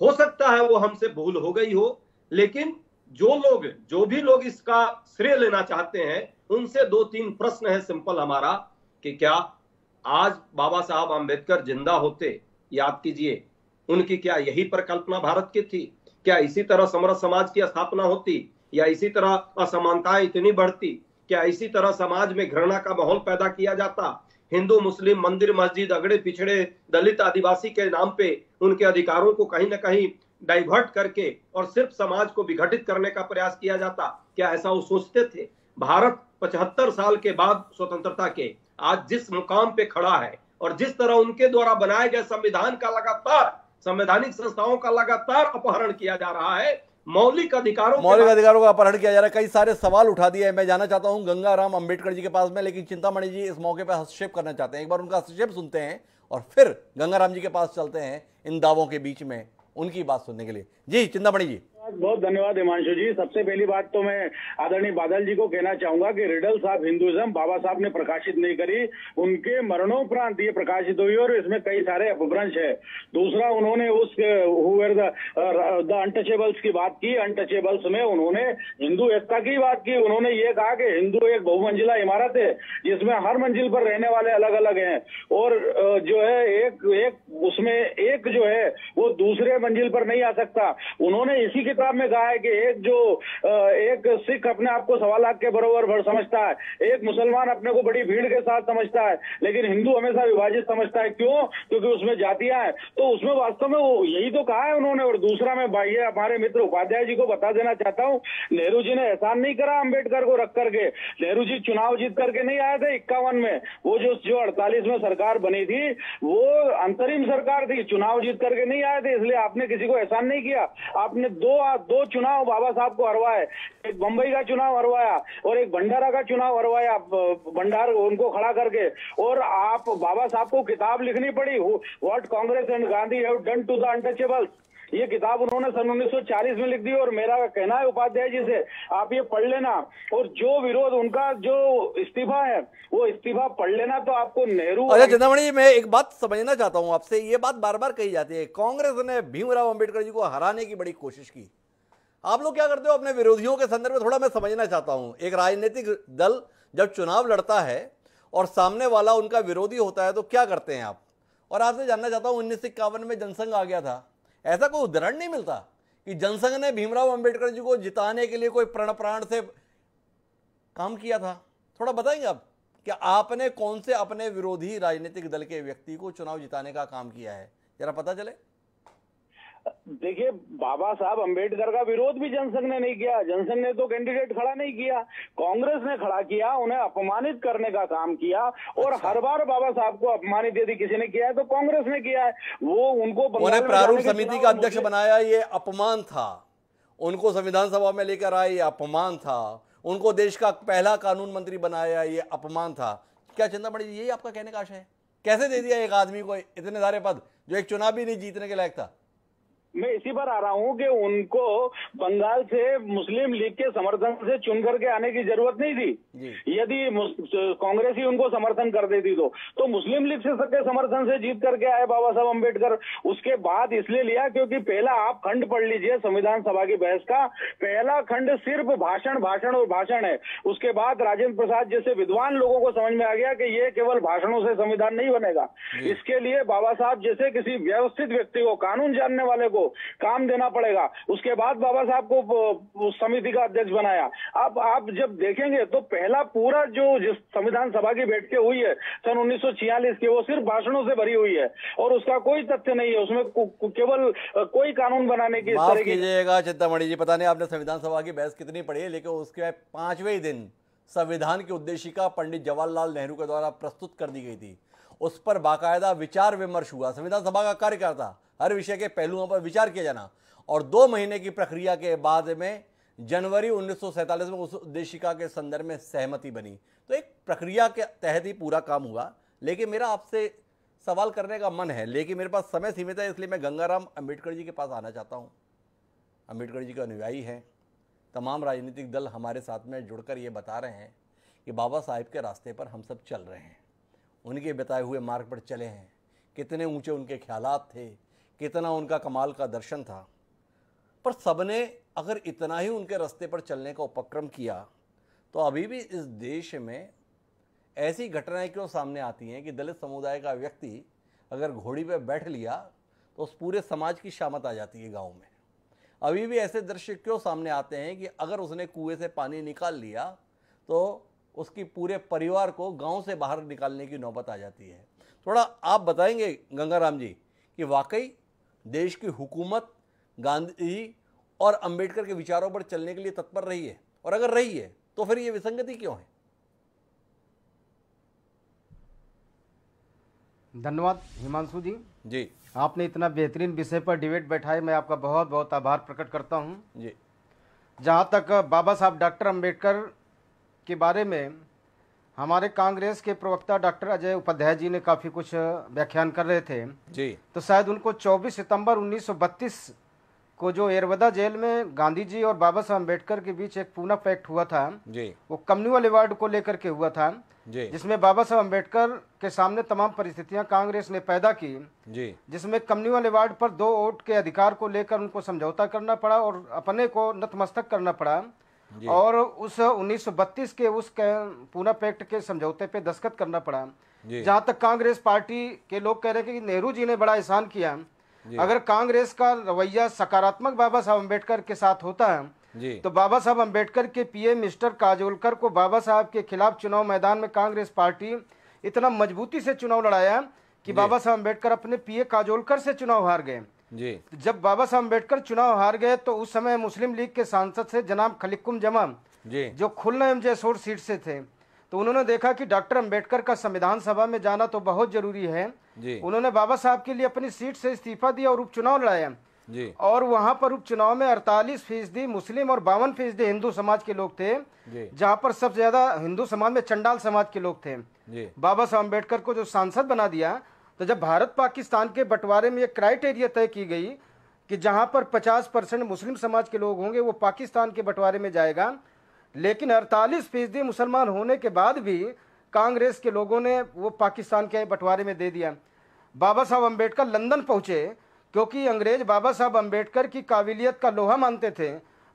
हो सकता है वो हमसे भूल हो गई हो, लेकिन जो भी लोग इसका श्रेय लेना चाहते हैं उनसे दो तीन प्रश्न है सिंपल हमारा, कि क्या आज बाबा साहब अंबेडकर जिंदा होते, याद कीजिए, उनकी क्या यही परिकल्पना भारत की थी? क्या इसी तरह समरस समाज की स्थापना होती, या इसी तरह असमानताएं इतनी बढ़ती? क्या इसी तरह समाज में घृणा का माहौल पैदा किया जाता? हिंदू मुस्लिम, मंदिर मस्जिद, अगड़े पिछड़े, दलित आदिवासी के नाम पे उनके अधिकारों को कहीं ना कहीं डाइवर्ट करके और सिर्फ समाज को विघटित करने का प्रयास किया जाता? क्या ऐसा वो सोचते थे? भारत 75 साल के बाद स्वतंत्रता के आज जिस मुकाम पे खड़ा है और जिस तरह उनके द्वारा बनाए गए संविधान का लगातार, संवैधानिक संस्थाओं का लगातार अपहरण किया जा रहा है, मौलिक अधिकारों का अपहरण किया जा रहा है, कई सारे सवाल उठा दिए। मैं जाना चाहता हूं गंगाराम अंबेडकर जी के पास में, लेकिन चिंतामणि जी इस मौके पर हस्तक्षेप करना चाहते हैं। एक बार उनका हस्तक्षेप सुनते हैं और फिर गंगाराम जी के पास चलते हैं इन दावों के बीच में उनकी बात सुनने के लिए। जी चिंतामणि जी। बहुत धन्यवाद हिमांशु जी। सबसे पहली बात तो मैं आदरणीय बादल जी को कहना चाहूंगा कि रिडल्स ऑफ हिंदुइज्म बाबा साहब ने प्रकाशित नहीं करी, उनके मरणोपरांत ये प्रकाशित हुई और इसमें कई सारे अपभ्रंश है। दूसरा, उन्होंने उस द अनटचेबल्स की बात की। अनटचेबल्स में उन्होंने हिंदू एकता की बात की। उन्होंने ये कहा कि हिंदू एक बहुमंजिला इमारत है जिसमें हर मंजिल पर रहने वाले अलग अलग हैं, और जो है एक उसमें एक जो है वो दूसरे मंजिल पर नहीं आ सकता। उन्होंने इसी किताब में कहा है कि एक सिख अपने आप को 1.25 लाख के बराबर समझता है, एक मुसलमान अपने को बड़ी भीड़ के साथ समझता है, लेकिन हिंदू हमेशा विभाजित समझता है। क्यों? क्योंकि उसमें जातियां हैं। तो उसमें वास्तव में वो यही तो कहा है उन्होंने। और दूसरा, मैं ये हमारे मित्र उपाध्याय जी को बता देना चाहता हूँ, नेहरू जी ने एहसान नहीं करा अंबेडकर को रख करके। नेहरू जी चुनाव जीत करके नहीं आए थे 51 में, वो जो 48 में सरकार बनी थी वो अंतरिम सरकार थी, चुनाव जीत करके नहीं आए थे, इसलिए आपने किसी को एहसान नहीं किया। आपने दो चुनाव बाबा साहब को हरवाए, एक बंबई का चुनाव हरवाया और एक भंडारा का चुनाव हरवाया, भंडार उनको खड़ा करके। और आप बाबा साहब को किताब लिखनी पड़ी, what Congress and Gandhi have done to the untouchables. ये किताब उन्होंने सन 1940 में लिख दी। और मेरा कहना है उपाध्याय जी से, आप ये पढ़ लेना, और जो विरोध उनका जो इस्तीफा है वो इस्तीफा पढ़ लेना, तो आपको नेहरू। अच्छा चिंतामणि जी, मैं एक बात समझना चाहता हूं आपसे। ये बात बार बार कही जाती है, कांग्रेस ने भीमराव अंबेडकर जी को हराने की बड़ी कोशिश की। आप लोग क्या करते हो अपने विरोधियों के संदर्भ में? थोड़ा मैं समझना चाहता हूं। एक राजनीतिक दल जब चुनाव लड़ता है और सामने वाला उनका विरोधी होता है तो क्या करते हैं आप? और आपसे जानना चाहता हूं, 1951 में जनसंघ आ गया था, ऐसा कोई उदाहरण नहीं मिलता कि जनसंघ ने भीमराव अंबेडकर जी को जिताने के लिए कोई प्राण से काम किया था। थोड़ा बताएंगे आप, क्या आपने कौन से अपने विरोधी राजनीतिक दल के व्यक्ति को चुनाव जिताने का काम किया है? जरा पता चले। देखिए, बाबा साहब अंबेडकर का विरोध भी जनसंघ ने नहीं किया। जनसंघ ने तो कैंडिडेट खड़ा नहीं किया, कांग्रेस ने खड़ा किया, उन्हें अपमानित करने का काम किया। और हर बार बाबा साहब को अपमानित यदि किसी ने किया है तो कांग्रेस ने किया है। वो उनको उन्हें प्रारूप समिति का अध्यक्ष बनाया, ये अपमान था। उनको संविधान सभा में लेकर आए, ये अपमान था। उनको देश का पहला कानून मंत्री बनाया, ये अपमान था। क्या चिंतामणि जी, यही आपका कहने का आशय है? कैसे दे दिया एक आदमी को इतने सारे पद जो एक चुनाव भी नहीं जीतने के लायक था? मैं इसी पर आ रहा हूं कि उनको बंगाल से मुस्लिम लीग के समर्थन से चुन करके आने की जरूरत नहीं थी। यदि कांग्रेस ही उनको समर्थन कर देती तो मुस्लिम लीग से सबके समर्थन से जीत करके आए बाबा साहब अंबेडकर। उसके बाद इसलिए लिया क्योंकि पहला आप खंड पढ़ लीजिए संविधान सभा की बहस का, पहला खंड सिर्फ भाषण भाषण और भाषण है। उसके बाद राजेंद्र प्रसाद जैसे विद्वान लोगों को समझ में आ गया कि ये केवल भाषणों से संविधान नहीं बनेगा। इसके लिए बाबा साहब जैसे किसी व्यवस्थित व्यक्ति को, कानून जानने वाले को काम देना पड़ेगा। उसके बाद बाबा साहब को समिति का अध्यक्ष बनाया। अब आप जब देखेंगे तो पहला पूरा जो जिस संविधान सभा की बैठकें हुई है सन 1946 की, वो सिर्फ भाषणों से भरी हुई है और उसका कोई तथ्य नहीं है। उसमें केवल कोई कानून बनाने की, माफ कीजिएगा चिंतामणि जी, पता नहीं आपने संविधान सभा की बहस कितनी पढ़ी है, लेकिन उसके 5वें दिन संविधान की उद्देशिका पंडित जवाहरलाल नेहरू के द्वारा प्रस्तुत कर दी गई थी। उस पर बाकायदा विचार विमर्श हुआ। संविधान सभा का कार्य क्या था? हर विषय के पहलुओं पर विचार किया जाना। और 2 महीने की प्रक्रिया के बाद में जनवरी 1947 में उस उद्देशिका के संदर्भ में सहमति बनी। तो एक प्रक्रिया के तहत ही पूरा काम हुआ। लेकिन मेरा आपसे सवाल करने का मन है, लेकिन मेरे पास समय सीमित है, इसलिए मैं गंगाराम अंबेडकर जी के पास आना चाहता हूँ। अंबेडकर जी का अनुयायी हैं। तमाम राजनीतिक दल हमारे साथ में जुड़कर ये बता रहे हैं कि बाबा साहेब के रास्ते पर हम सब चल रहे हैं, उनके बताए हुए मार्ग पर चले हैं। कितने ऊंचे उनके ख्यालात थे, कितना उनका कमाल का दर्शन था। पर सबने अगर इतना ही उनके रास्ते पर चलने का उपक्रम किया तो अभी भी इस देश में ऐसी घटनाएं क्यों सामने आती हैं कि दलित समुदाय का व्यक्ति अगर घोड़ी पर बैठ लिया तो उस पूरे समाज की शामत आ जाती है गांव में। अभी भी ऐसे दृश्य क्यों सामने आते हैं कि अगर उसने कुएं से पानी निकाल लिया तो उसकी पूरे परिवार को गांव से बाहर निकालने की नौबत आ जाती है। थोड़ा आप बताएंगे गंगाराम जी कि वाकई देश की हुकूमत गांधी और अंबेडकर के विचारों पर चलने के लिए तत्पर रही है, और अगर रही है तो फिर ये विसंगति क्यों है? धन्यवाद हिमांशु जी। जी, आपने इतना बेहतरीन विषय पर डिबेट बैठाए, मैं आपका बहुत बहुत आभार प्रकट करता हूं। जी, जहां तक बाबा साहब डॉक्टर अंबेडकर के बारे में हमारे कांग्रेस के प्रवक्ता डॉक्टर अजय उपाध्याय जी ने काफ़ी कुछ व्याख्यान कर रहे थे जी, तो शायद उनको 24 सितंबर 1932 को जो एरवदा जेल में गांधी जी और बाबा साहब अम्बेडकर के बीच एक पूना पैक्ट हुआ था जी, वो कम्युनल अवार्ड को लेकर के हुआ था जी, जिसमें बाबा साहब अम्बेडकर के सामने तमाम परिस्थितियां कांग्रेस ने पैदा की, जी, जिसमें कम्युनल अवार्ड पर 2 वोट के अधिकार को लेकर उनको समझौता करना पड़ा और अपने को नतमस्तक करना पड़ा। और उस 1932 के उस पूना पैक्ट के समझौते पे दस्तखत करना पड़ा। जहां तक कांग्रेस पार्टी के लोग कह रहे हैं कि नेहरू जी ने बड़ा एहसान किया। अगर कांग्रेस का रवैया सकारात्मक बाबा साहब अम्बेडकर के साथ होता है तो बाबा साहब अम्बेडकर के पीए मिस्टर काजोलकर को बाबा साहब के खिलाफ चुनाव मैदान में कांग्रेस पार्टी इतना मजबूती से चुनाव लड़ाया कि बाबा साहब अम्बेडकर अपने पीए काजोलकर से चुनाव हार गए। जब बाबा साहब अम्बेडकर चुनाव हार गए तो उस समय मुस्लिम लीग के सांसद से जनाब खलीकुम जमा जो खुलना एवं जयसोर सीट से थे, तो उन्होंने देखा कि डॉक्टर अंबेडकर का संविधान सभा में जाना तो बहुत जरूरी है। उन्होंने बाबा साहब के लिए अपनी सीट से इस्तीफा दिया और उपचुनाव लड़ाया। और वहां पर उपचुनाव में 48% मुस्लिम और 52% हिंदू समाज के लोग थे, जहां पर सबसे ज्यादा हिंदू समाज में चंडाल समाज के लोग थे। बाबा साहब अम्बेडकर को जो सांसद बना दिया, तो जब भारत पाकिस्तान के बंटवारे में एक क्राइटेरिया तय की गई कि जहां पर 50% मुस्लिम समाज के लोग होंगे वो पाकिस्तान के बंटवारे में जाएगा, लेकिन 48% मुसलमान होने के बाद भी कांग्रेस के लोगों ने वो पाकिस्तान के बंटवारे में दे दिया। बाबा साहब अम्बेडकर लंदन पहुंचे क्योंकि अंग्रेज बाबा साहब अम्बेडकर की काबिलियत का लोहा मानते थे,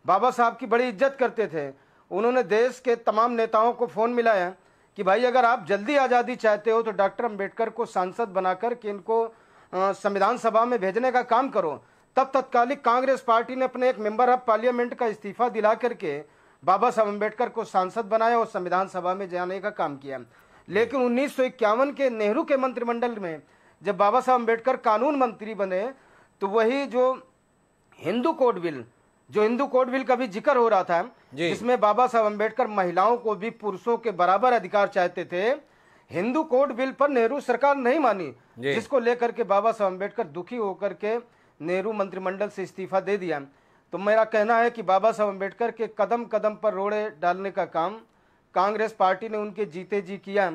बाबा साहब की बड़ी इज्जत करते थे। उन्होंने देश के तमाम नेताओं को फ़ोन मिलाया कि भाई अगर आप जल्दी आज़ादी चाहते हो तो डॉक्टर अंबेडकर को सांसद बनाकर कि इनको संविधान सभा में भेजने का काम करो। तब तत्कालिक कांग्रेस पार्टी ने अपने एक मेंबर ऑफ पार्लियामेंट का इस्तीफा दिला करके बाबा साहब अम्बेडकर को सांसद बनाया और संविधान सभा में जाने का काम किया। लेकिन 1951 के नेहरू के मंत्रिमंडल में जब बाबा साहब अम्बेडकर कानून मंत्री बने तो वही जो हिंदू कोड बिल, जो हिंदू कोड बिल का भी जिक्र हो रहा था, जिसमें बाबा साहब अम्बेडकर महिलाओं को भी पुरुषों के बराबर अधिकार चाहते थे, हिंदू कोड बिल पर नेहरू सरकार नहीं मानी, जिसको लेकर के बाबा साहब अम्बेडकर दुखी होकर के नेहरू मंत्रिमंडल से इस्तीफा दे दिया। तो मेरा कहना है कि बाबा साहब अम्बेडकर के कदम कदम पर रोड़े डालने का काम कांग्रेस पार्टी ने उनके जीते जी किया।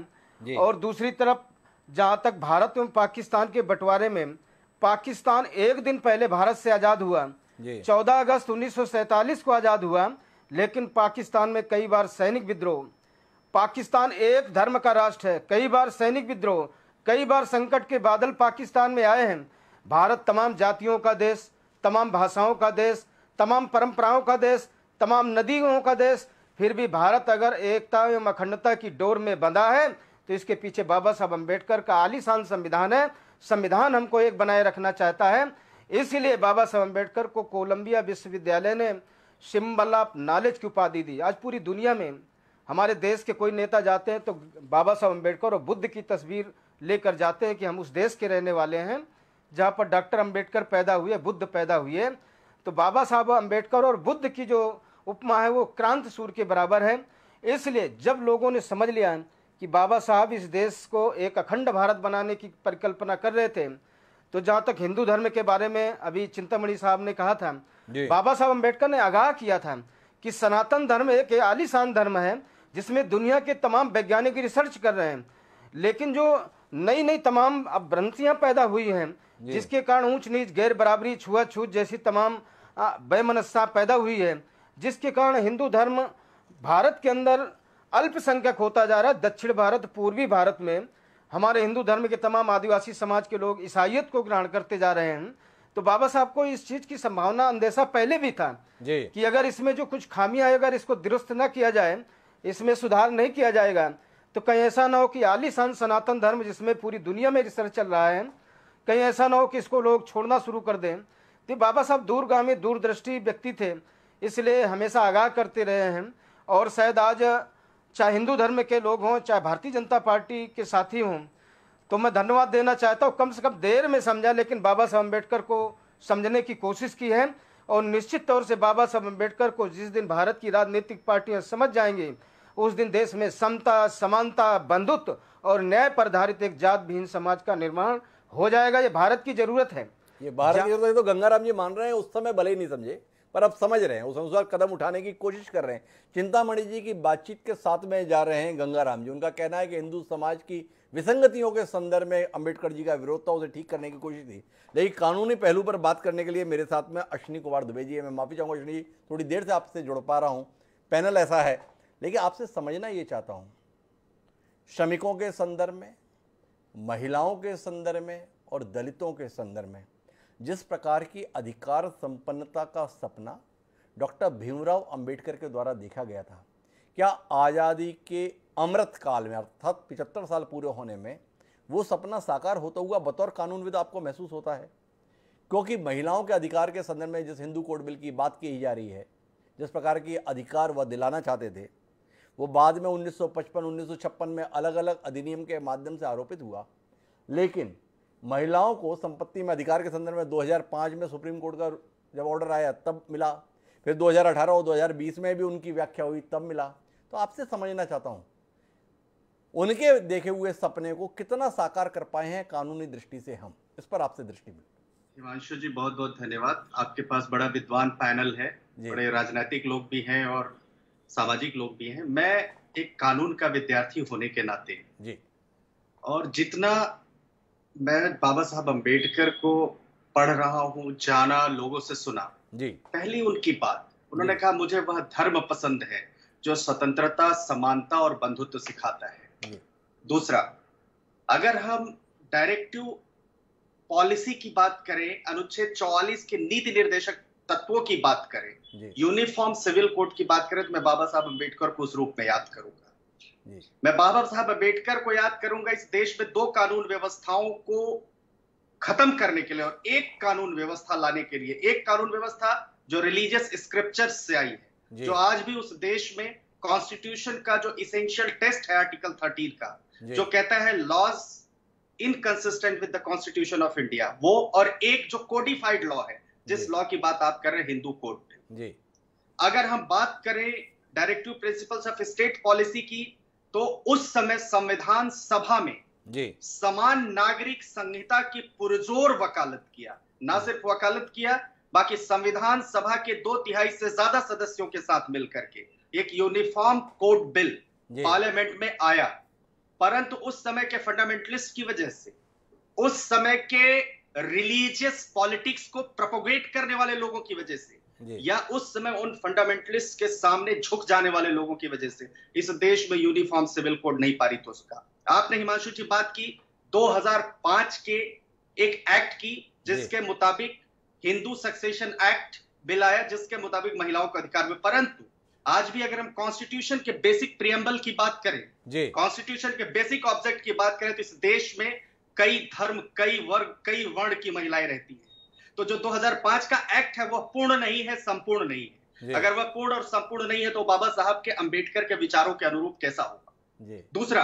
और दूसरी तरफ जहां तक भारत एवं पाकिस्तान के बंटवारे में, पाकिस्तान एक दिन पहले भारत से आजाद हुआ, 14 अगस्त 1947 को आजाद हुआ, लेकिन पाकिस्तान में कई बार सैनिक विद्रोह, पाकिस्तान एक धर्म का राष्ट्र है, कई बार सैनिक विद्रोह, कई बार संकट के बादल पाकिस्तान में आए हैं। भारत तमाम जातियों का देश, तमाम भाषाओं का देश, तमाम परंपराओं का देश, तमाम नदियों का देश, फिर भी भारत अगर एकता एवं अखंडता की डोर में बंधा है तो इसके पीछे बाबा साहब अम्बेडकर का आलीशान संविधान है। संविधान हमको एक बनाए रखना चाहता है, इसलिए बाबा साहब अम्बेडकर को कोलंबिया विश्वविद्यालय ने सिंबल ऑफ नॉलेज की उपाधि दी। आज पूरी दुनिया में हमारे देश के कोई नेता जाते हैं तो बाबा साहब अम्बेडकर और बुद्ध की तस्वीर लेकर जाते हैं कि हम उस देश के रहने वाले हैं जहाँ पर डॉक्टर अम्बेडकर पैदा हुए, बुद्ध पैदा हुए। तो बाबा साहब अम्बेडकर और बुद्ध की जो उपमा है वो क्रांति सूर्य के बराबर है। इसलिए जब लोगों ने समझ लिया कि बाबा साहब इस देश को एक अखंड भारत बनाने की परिकल्पना कर रहे थे, तो जहाँ तक हिंदू धर्म के बारे में अभी चिंतामणि साहब ने कहा था, बाबा साहब अम्बेडकर ने आगाह किया था कि सनातन धर्म एक आलीशान धर्म है जिसमें दुनिया के तमाम वैज्ञानिक रिसर्च कर रहे हैं, लेकिन जो नई नई तमाम अब भ्रांतियां पैदा हुई हैं, जिसके कारण ऊंच नीच, गैर बराबरी, छुआछूत जैसी तमाम बेमनस्सा पैदा हुई है, जिसके कारण हिंदू धर्म भारत के अंदर अल्पसंख्यक होता जा रहा है। दक्षिण भारत, पूर्वी भारत में हमारे हिंदू धर्म के तमाम आदिवासी समाज के लोग ईसाइयत को ग्रहण करते जा रहे हैं। तो बाबा साहब को इस चीज की संभावना, अंदेशा पहले भी था कि अगर इसमें जो कुछ खामियां है, अगर इसको दुरुस्त न किया जाए, इसमें सुधार नहीं किया जाएगा, तो कहीं ऐसा ना हो कि आलीशान सनातन धर्म जिसमें पूरी दुनिया में रिसर्च चल रहा है, कहीं ऐसा ना हो कि इसको लोग छोड़ना शुरू कर दें। तो बाबा साहब दूरगामी, दूरदृष्टि व्यक्ति थे, इसलिए हमेशा आगाह करते रहे हैं। और शायद आज चाहे हिंदू धर्म के लोग हों, चाहे भारतीय जनता पार्टी के साथी हों, तो मैं धन्यवाद देना चाहता हूँ, कम से कम देर में समझा, लेकिन बाबा साहब अम्बेडकर को समझने की कोशिश की है। और निश्चित तौर से बाबा साहब अम्बेडकर को जिस दिन भारत की राजनीतिक पार्टियां समझ जाएंगी, उस दिन देश में समता, समानता, बंधुत्व और न्याय पर आधारित एक जात विहीन समाज का निर्माण हो जाएगा। ये भारत की जरूरत है। ये भारत की जरूरत है। तो गंगाराम जी मान रहे हैं, उस समय भले ही नहीं समझे पर अब समझ रहे हैं, उस अनुसार कदम उठाने की कोशिश कर रहे हैं। चिंतामणि जी की बातचीत के साथ में जा रहे हैं गंगाराम जी। उनका कहना है कि हिंदू समाज की विसंगतियों के संदर्भ में अंबेडकर जी का विरोध था, उसे ठीक करने की कोशिश थी। लेकिन कानूनी पहलू पर बात करने के लिए मेरे साथ में अश्विनी कुमार दुबे जी है। मैं माफी चाहूंगा अश्विनी जी, थोड़ी देर से आपसे जुड़ पा रहा हूँ, पैनल ऐसा है, लेकिन आपसे समझना ये चाहता हूँ, श्रमिकों के संदर्भ में, महिलाओं के संदर्भ में और दलितों के संदर्भ में जिस प्रकार की अधिकार संपन्नता का सपना डॉक्टर भीमराव अंबेडकर के द्वारा देखा गया था, क्या आज़ादी के अमृत काल में अर्थात 75 साल पूरे होने में वो सपना साकार होता हुआ बतौर कानूनविद आपको महसूस होता है? क्योंकि महिलाओं के अधिकार के संदर्भ में जिस हिंदू कोड बिल की बात की जा रही है, जिस प्रकार के अधिकार वह दिलाना चाहते थे, वो बाद में 1955-1956 में अलग अलग अधिनियम के माध्यम से आरोपित हुआ। लेकिन महिलाओं को संपत्ति में अधिकार के संदर्भ में 2005 में सुप्रीम कोर्ट का जब ऑर्डर आया तब मिला, फिर 2018 और 2020 में भी उनकी व्याख्या हुई तब मिला। तो आपसे समझना चाहता हूं, उनके देखे हुए सपने को कितना साकार कर पाए हैं कानूनी दृष्टि से हम, इस पर आपसे दृष्टि मिली। हिमांशु जी बहुत बहुत धन्यवाद। आपके पास बड़ा विद्वान पैनल है, बड़े राजनीतिक लोग भी हैं और सामाजिक लोग भी हैं। मैं एक कानून का विद्यार्थी होने के नाते जी, और जितना मैं बाबा साहब अम्बेडकर को पढ़ रहा हूँ, जाना, लोगों से सुना जी, पहली उनकी बात, उन्होंने कहा मुझे वह धर्म पसंद है जो स्वतंत्रता, समानता और बंधुत्व सिखाता है। दूसरा, अगर हम डायरेक्टिव पॉलिसी की बात करें, अनुच्छेद 44 के नीति निर्देशक तत्वों की बात करें, यूनिफॉर्म सिविल कोड की बात करें, तो मैं बाबा साहब अम्बेडकर को उस रूप में याद करूंगा। मैं बाबा साहब अम्बेडकर को याद करूंगा इस देश में दो कानून व्यवस्थाओं को खत्म करने के लिए और एक कानून व्यवस्था लाने के लिए। एक कानून व्यवस्था जो रिलीजियस स्क्रिप्चर्स से आई है, जो आज भी उस देश में कॉन्स्टिट्यूशन का जो इसेंशियल टेस्ट है आर्टिकल 13 का, जो कहता है laws inconsistent with the constitution of India, वो, और एक जो कोडिफाइड लॉ है जिस लॉ की बात आप कर रहे हैं, हिंदू कोड जी। अगर हम बात करें directive principles of state policy की, तो उस समय संविधान सभा में जी समान नागरिक संहिता की पुरजोर वकालत किया। ना सिर्फ वकालत किया, बाकी संविधान सभा के 2/3 से ज्यादा सदस्यों के साथ मिलकर के एक यूनिफॉर्म कोड बिल पार्लियामेंट में आया। परंतु उस समय के फंडामेंटलिस्ट की वजह से, उस समय के रिलीजियस पॉलिटिक्स को प्रोपोगेट करने वाले लोगों की वजह से, या उस समय उन फंडामेंटलिस्ट के सामने झुक जाने वाले लोगों की वजह से इस देश में यूनिफॉर्म सिविल कोड नहीं पारित हो सका। आपने हिमांशु जी बात की 2005 के एक एक्ट की, जिसके मुताबिक हिंदू सक्सेशन एक्ट बिल आया, जिसके मुताबिक महिलाओं का अधिकार में। परंतु आज भी अगर हम कॉन्स्टिट्यूशन के बेसिक प्रियम्बल की बात करें, कॉन्स्टिट्यूशन के बेसिक ऑब्जेक्ट की बात करें, तो इस देश में कई धर्म, कई वर्ग, कई वर्ण की महिलाएं रहती हैं। तो जो 2005 का एक्ट है वह पूर्ण नहीं है, संपूर्ण नहीं है। अगर वह पूर्ण और संपूर्ण नहीं है तो बाबा साहब के अंबेडकर के विचारों के अनुरूप कैसा होगा। दूसरा,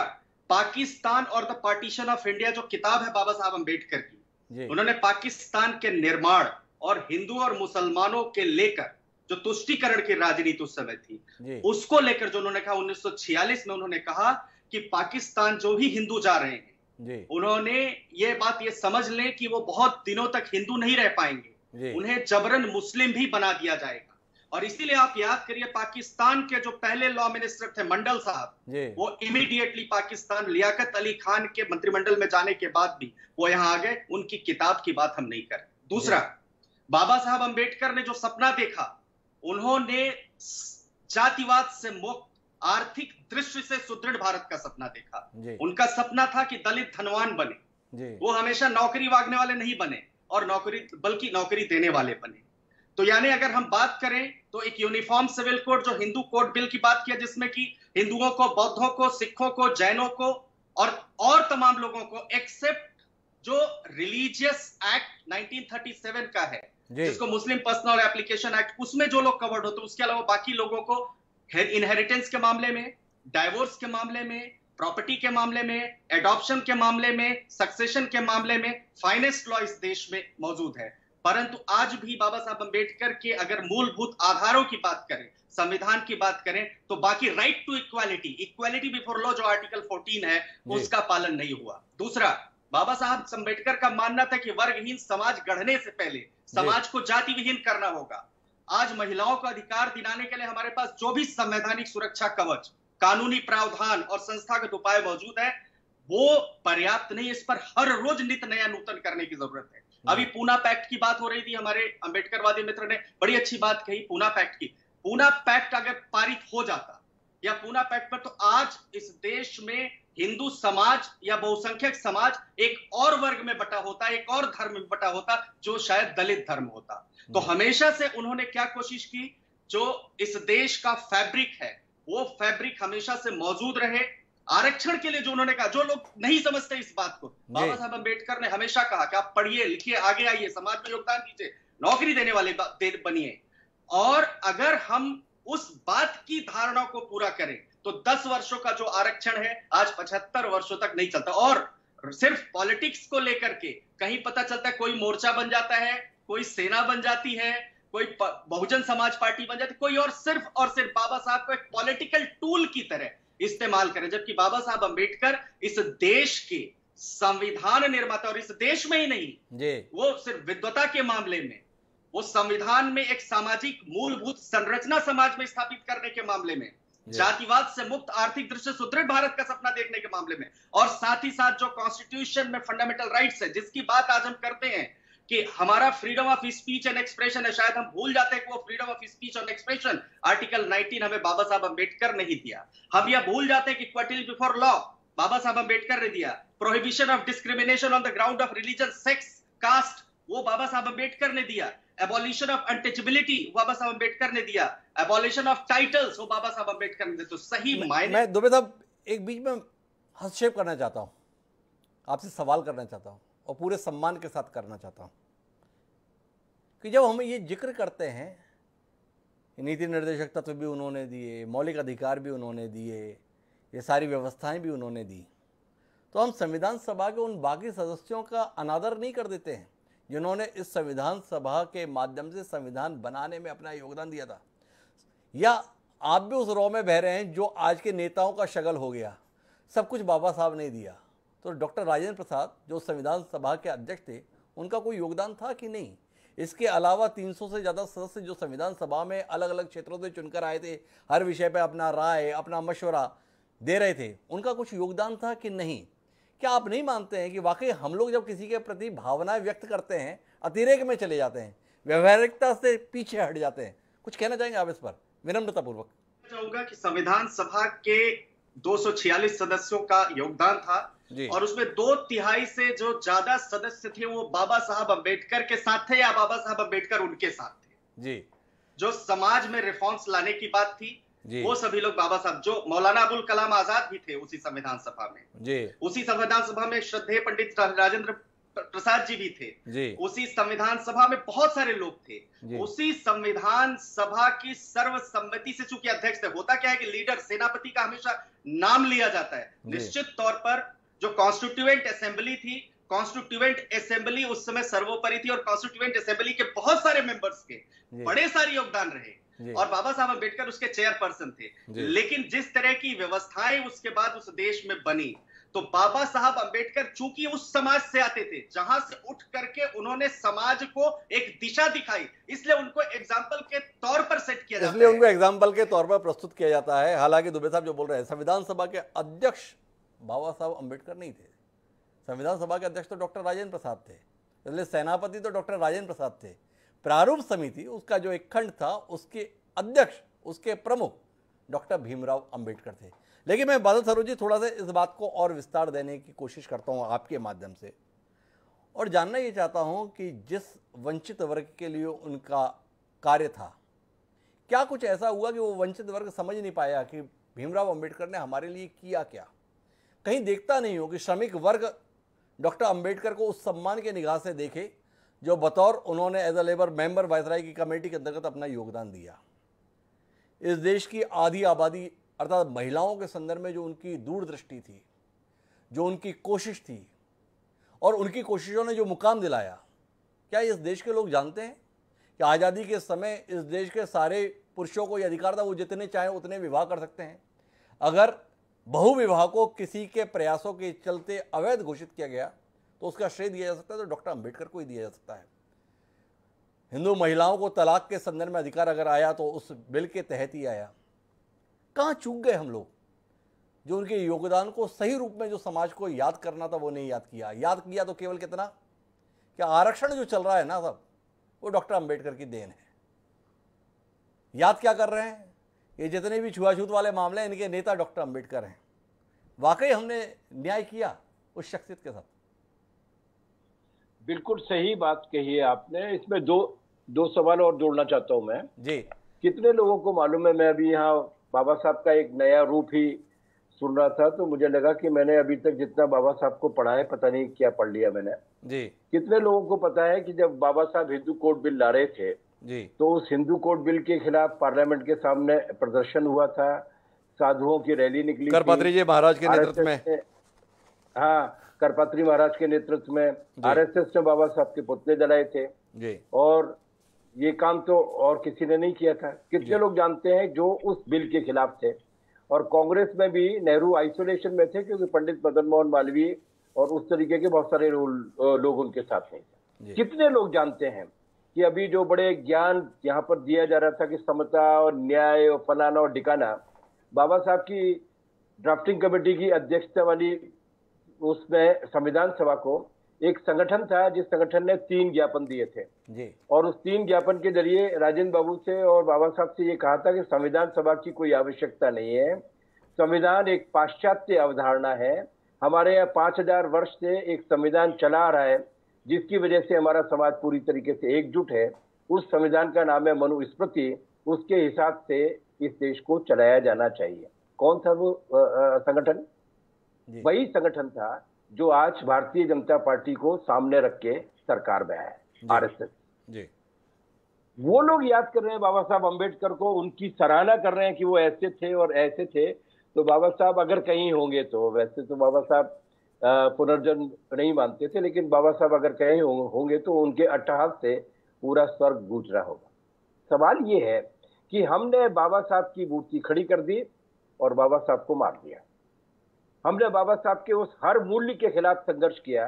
पाकिस्तान और द पार्टीशन ऑफ इंडिया जो किताब है बाबा साहब अंबेडकर की, उन्होंने पाकिस्तान के निर्माण और हिंदू और मुसलमानों के लेकर जो तुष्टीकरण की राजनीति उस समय थी, उसको लेकर जो उन्होंने कहा 1946 में, उन्होंने कहा कि पाकिस्तान जो भी हिंदू जा रहे हैं, उन्होंने ये बात ये समझ लें कि वो बहुत दिनों तक हिंदू नहीं रह पाएंगे, उन्हें जबरन मुस्लिम भी बना दिया जाएगा। और इसीलिए आप याद करिए, पाकिस्तान के जो पहले लॉ मिनिस्टर थे मंडल साहब, वो इमीडिएटली पाकिस्तान लियाकत अली खान के मंत्रिमंडल में जाने के बाद भी वो यहां आ गए। उनकी किताब की बात हम नहीं कर। दूसरा, बाबा साहब अंबेडकर ने जो सपना देखा, उन्होंने जातिवाद से मुक्त, आर्थिक दृष्टि से सुदृढ़ भारत का सपना देखा। उनका सपना था कि दलित धनवान बने, वो हमेशा नौकरी मांगने वाले नहीं बने और बल्कि नौकरी देने वाले बने। तो यानी अगर हम बात करें तो एक यूनिफॉर्म सिविल कोड, जो हिंदू कोड बिल की बात किया, जिसमें कि हिंदुओं को, बौद्धों को, सिखों को, जैनों को और तमाम लोगों को, एक्सेप्ट जो रिलीजियस एक्ट 1937 का है, जिसको मुस्लिम पर्सनल एप्लीकेशन एक्ट, उसमें जो लोग कवर्ड होते हैं, उसके अलावा बाकी लोगों को इनहेरिटेंस के मामले में, डाइवोर्स के मामले में, प्रॉपर्टी के मामले में, एडॉप्शन के मामले में, सक्सेशन के मामले में फाइनेस्ट लॉ इस देश में मौजूद है। परंतु आज भी बाबा साहब अंबेडकर के अगर मूलभूत आधारों की बात करें, संविधान की बात करें, तो बाकी right to equality before law जो आर्टिकल 14 है, उसका पालन नहीं हुआ। दूसरा, बाबा साहब अंबेडकर का मानना था कि वर्गहीन समाज गढ़ने से पहले समाज को जाति विहीन करना होगा। आज महिलाओं को अधिकार दिलाने के लिए हमारे पास जो भी संवैधानिक सुरक्षा कवच, कानूनी प्रावधान और संस्थागत उपाय मौजूद है, वो पर्याप्त नहीं। इस पर हर रोज नित नया नूतन करने की जरूरत है। अभी पूना पैक्ट की बात हो रही थी, हमारे अंबेडकरवादी मित्र ने बड़ी अच्छी बात कही पूना पैक्ट की। पूना पैक्ट अगर पारित हो जाता, या पूना पैक्ट पर, तो आज इस देश में हिंदू समाज या बहुसंख्यक समाज एक और वर्ग में बटा होता, एक और धर्म में बटा होता, जो शायद दलित धर्म होता। तो हमेशा से उन्होंने क्या कोशिश की, जो इस देश का फैब्रिक है, वो फैब्रिक हमेशा से मौजूद रहे। आरक्षण के लिए जो उन्होंने कहा, जो लोग नहीं समझते इस बात को, बाबा साहब अंबेडकर ने हमेशा कहा कि आप पढ़िए, लिखिए, आगे आइए, समाज में योगदान दीजिए, नौकरी देने वाले बनिए। और अगर हम उस बात की धारणा को पूरा करें तो 10 वर्षों का जो आरक्षण है आज 75 वर्षों तक नहीं चलता। और सिर्फ पॉलिटिक्स को लेकर के कहीं पता चलता है कोई मोर्चा बन जाता है, कोई सेना बन जाती है, कोई बहुजन समाज पार्टी बन जाती है, कोई और सिर्फ बाबा साहब को एक पॉलिटिकल टूल की तरह इस्तेमाल करें। जबकि बाबा साहब अंबेडकर इस देश के संविधान निर्माता, और इस देश में ही नहीं, वो सिर्फ विद्वता के मामले में, वो संविधान में एक सामाजिक मूलभूत संरचना समाज में स्थापित करने के मामले में, जातिवाद से मुक्त, आर्थिक दृष्टि से सुदृढ़ भारत का सपना देखने के मामले में, और साथ ही साथ जो कॉन्स्टिट्यूशन में फंडामेंटल राइट्स है, जिसकी बात आज हम करते हैं कि हमारा freedom of speech and expression है, शायद हम भूल जाते हैं कि वो freedom of speech and expression article 19 हमें बाबा साहब अंबेडकर ने ही दिया। हम यह भूल जाते हैं कि इक्वालिटी बिफोर लॉ बाबा साहब अंबेडकर ने दिया। Prohibition of discrimination on the ground of religion, sex, caste, वो बाबा साहब अंबेडकर ने दिया। एबॉलिशन ऑफ अनटचेबिलिटी बाबा साहब अंबेडकर ने दिया। एबॉलिशन ऑफ टाइटल्स वो बाबा साहब अंबेडकर ने दिया। तो सही मायने मैं दुबे साहब एक बीच में हस्तक्षेप करना चाहता हूं, आपसे सवाल करना चाहता हूं और पूरे सम्मान के साथ करना चाहता हूं कि जब हम ये जिक्र करते हैं, नीति निर्देशक तत्व भी उन्होंने दिए, मौलिक अधिकार भी उन्होंने दिए, ये सारी व्यवस्थाएं भी उन्होंने दी, तो हम संविधान सभा के उन बाकी सदस्यों का अनादर नहीं कर देते हैं। जिन्होंने इस संविधान सभा के माध्यम से संविधान बनाने में अपना योगदान दिया था? या आप भी उस रौ में बह रहे हैं जो आज के नेताओं का शगल हो गया, सब कुछ बाबा साहब ने दिया? तो डॉक्टर राजेंद्र प्रसाद जो संविधान सभा के अध्यक्ष थे, उनका कोई योगदान था कि नहीं? इसके अलावा 300 से ज़्यादा सदस्य जो संविधान सभा में अलग अलग क्षेत्रों से चुनकर आए थे, हर विषय पर अपना राय, अपना मशवरा दे रहे थे, उनका कुछ योगदान था कि नहीं? क्या आप नहीं मानते हैं कि वाकई हम लोग जब किसी के प्रति भावनाएं व्यक्त करते हैं, अतिरेक में चले जाते हैं, व्यवहारिकता से पीछे हट जाते हैं? कुछ कहना चाहेंगे आप इस पर विनम्रता पूर्वक? चाहूंगा कि संविधान सभा के 246 सदस्यों का योगदान था और उसमें 2/3 से जो ज्यादा सदस्य थे वो बाबा साहब अंबेडकर के साथ थे या बाबा साहब अंबेडकर उनके साथ थे जी। जो समाज में रिफॉर्म्स लाने की बात थी वो सभी लोग बाबा साहब, जो मौलाना अबुल कलाम आजाद भी थे उसी संविधान सभा में जी। उसी संविधान सभा में श्रद्धेय पंडित राजेंद्र प्रसाद जी भी थे जी। उसी संविधान सभा में बहुत सारे लोग थे। उसी संविधान सभा की सर्वसम्मति से चूंकि अध्यक्ष थे, होता क्या है कि लीडर, सेनापति का हमेशा नाम लिया जाता है। निश्चित तौर पर जो कॉन्स्टिट्यूएंट असेंबली थी, कॉन्स्टिट्यूएंट असेंबली उस समय सर्वोपरि थी और कॉन्स्टिट्यूएंट असेंबली के बहुत सारे मेंबर्स के बड़े सारे योगदान रहे और बाबा साहब अंबेडकर उसके चेयरपर्सन थे। लेकिन जिस तरह की व्यवस्थाएं उसके बाद उस देश में बनी, तो बाबा साहब अंबेडकर चूंकि उस समाज से आते थे जहां से उठ करके उन्होंने समाज को एक दिशा दिखाई, इसलिए उनको एग्जाम्पल के तौर पर सेट किया जाता है, इसलिए उनको एग्जाम्पल के तौर पर प्रस्तुत किया जाता है। हालांकि दुबे साहब जो बोल रहे हैं, संविधान सभा के अध्यक्ष बाबा साहब अंबेडकर नहीं थे। संविधान सभा के अध्यक्ष तो डॉक्टर राजेंद्र प्रसाद थे, इसलिए सेनापति तो डॉक्टर राजेंद्र प्रसाद थे। प्रारूप समिति उसका जो एक खंड था, उसके अध्यक्ष, उसके प्रमुख डॉक्टर भीमराव अंबेडकर थे। लेकिन मैं बादल सरोज जी थोड़ा सा इस बात को और विस्तार देने की कोशिश करता हूं आपके माध्यम से, और जानना ये चाहता हूं कि जिस वंचित वर्ग के लिए उनका कार्य था, क्या कुछ ऐसा हुआ कि वो वंचित वर्ग समझ नहीं पाया कि भीमराव अंबेडकर ने हमारे लिए किया क्या? कहीं देखता नहीं हो कि श्रमिक वर्ग डॉक्टर अंबेडकर को उस सम्मान के निगाह से देखे जो बतौर उन्होंने as a labour member viceroy की कमेटी के अंतर्गत अपना योगदान दिया। इस देश की आधी आबादी अर्थात महिलाओं के संदर्भ में जो उनकी दूरदृष्टि थी, जो उनकी कोशिश थी और उनकी कोशिशों ने जो मुकाम दिलाया, क्या इस देश के लोग जानते हैं कि आज़ादी के समय इस देश के सारे पुरुषों को यह अधिकार था वो जितने चाहें उतने विवाह कर सकते हैं? अगर बहुविवाह को किसी के प्रयासों के चलते अवैध घोषित किया गया तो उसका श्रेय दिया जा सकता है तो डॉक्टर अंबेडकर को ही दिया जा सकता है। हिंदू महिलाओं को तलाक के संदर्भ में अधिकार अगर आया तो उस बिल के तहत ही आया। कहाँ चूक गए हम लोग जो उनके योगदान को सही रूप में जो समाज को याद करना था वो नहीं याद किया? याद किया तो केवल कितना, क्या आरक्षण जो चल रहा है ना सब, वो डॉक्टर अंबेडकर की देन है। याद क्या कर रहे हैं? ये जितने भी छुआछूत वाले मामले हैं, इनके नेता डॉक्टर अंबेडकर हैं। वाकई हमने न्याय किया उस शख्सियत के साथ? बिल्कुल सही बात कही है आपने। इसमें दो सवाल और जोड़ना चाहता हूं मैं जी। कितने लोगों को मालूम है, मैं अभी यहाँ बाबा साहब का एक नया रूप ही सुन रहा था तो मुझे लगा कि मैंने अभी तक जितना बाबा साहब को पढ़ा है पता नहीं क्या पढ़ लिया मैंने जी। कितने लोगों को पता है कि जब बाबा साहब हिंदू कोड बिल ला रहे थे जी, तो उस हिंदू कोड बिल के खिलाफ पार्लियामेंट के सामने प्रदर्शन हुआ था, साधुओं की रैली निकली करपात्री जी महाराज के नेतृत्व में, हाँ करपात्री महाराज के नेतृत्व में आरएसएस ने बाबा साहब के पुतले जलाए थे जी। और ये काम तो और किसी ने नहीं किया था। कितने लोग जानते हैं जो उस बिल के खिलाफ थे? और कांग्रेस में भी नेहरू आइसोलेशन में थे क्योंकि पंडित मदन मोहन मालवीय और उस तरीके के बहुत सारे लोग उनके साथ थे। कितने लोग जानते हैं कि अभी जो बड़े ज्ञान यहाँ पर दिया जा रहा था कि समता और न्याय और फलाना और ठिकाना, बाबा साहब की ड्राफ्टिंग कमेटी की अध्यक्षता वाली उसमें संविधान सभा को एक संगठन था जिस संगठन ने 3 ज्ञापन दिए थे जी। और उस 3 ज्ञापन के जरिए राजेंद्र बाबू से और बाबा साहब से ये कहा था कि संविधान सभा की कोई आवश्यकता नहीं है, संविधान एक पाश्चात्य अवधारणा है, हमारे यहाँ 5000 वर्ष से एक संविधान चला आ रहा है जिसकी वजह से हमारा समाज पूरी तरीके से एकजुट है। उस संविधान का नाम है मनुस्मृति, उसके हिसाब से इस देश को चलाया जाना चाहिए। कौन था वो संगठन? वही संगठन था जो आज भारतीय जनता पार्टी को सामने रख के सरकार में है, आरएसएस जी। वो लोग याद कर रहे हैं बाबा साहब अंबेडकर को, उनकी सराहना कर रहे हैं कि वो ऐसे थे और ऐसे थे। तो बाबा साहब अगर कहीं होंगे तो वैसे तो बाबा साहब पुनर्जन्म नहीं मानते थे, लेकिन बाबा साहब अगर कहे होंगे तो उनके अट्टहास से पूरा स्वर्ग गूंज रहा होगा। सवाल ये है कि हमने बाबा साहब की मूर्ति खड़ी कर दी और बाबा साहब को मार दिया। हमने बाबा साहब के उस हर मूल्य के खिलाफ संघर्ष किया,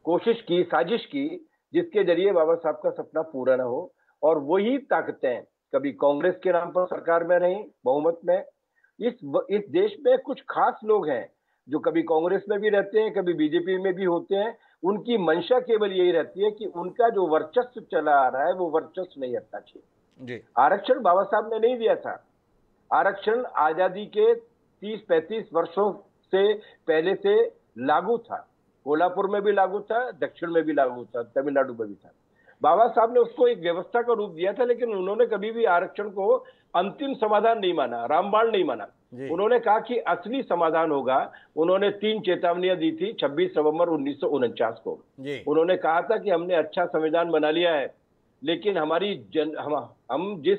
कोशिश की, साजिश की, जिसके जरिए बाबा साहब का सपना पूरा ना हो। और वही ताकतें कभी कांग्रेस के नाम पर सरकार में रही, बहुमत में। इस देश में कुछ खास लोग हैं जो कभी कांग्रेस में भी रहते हैं, कभी बीजेपी में भी होते हैं। उनकी मंशा केवल यही रहती है कि उनका जो वर्चस्व चला आ रहा है वो वर्चस्व नहीं हटना चाहिए। आरक्षण बाबा साहब ने नहीं दिया था। आरक्षण आजादी के 30-35 वर्षों से पहले से लागू था। कोल्हापुर में भी लागू था, दक्षिण में भी लागू था, तमिलनाडु में भी था। बाबा साहब ने उसको एक व्यवस्था का रूप दिया था, लेकिन उन्होंने कभी भी आरक्षण को अंतिम समाधान नहीं माना, रामबाण नहीं माना। उन्होंने कहा कि असली समाधान होगा। उन्होंने 3 चेतावनियां दी थी 26 नवंबर 1949 को। उन्होंने कहा था कि हमने अच्छा संविधान बना लिया है, लेकिन हम जिस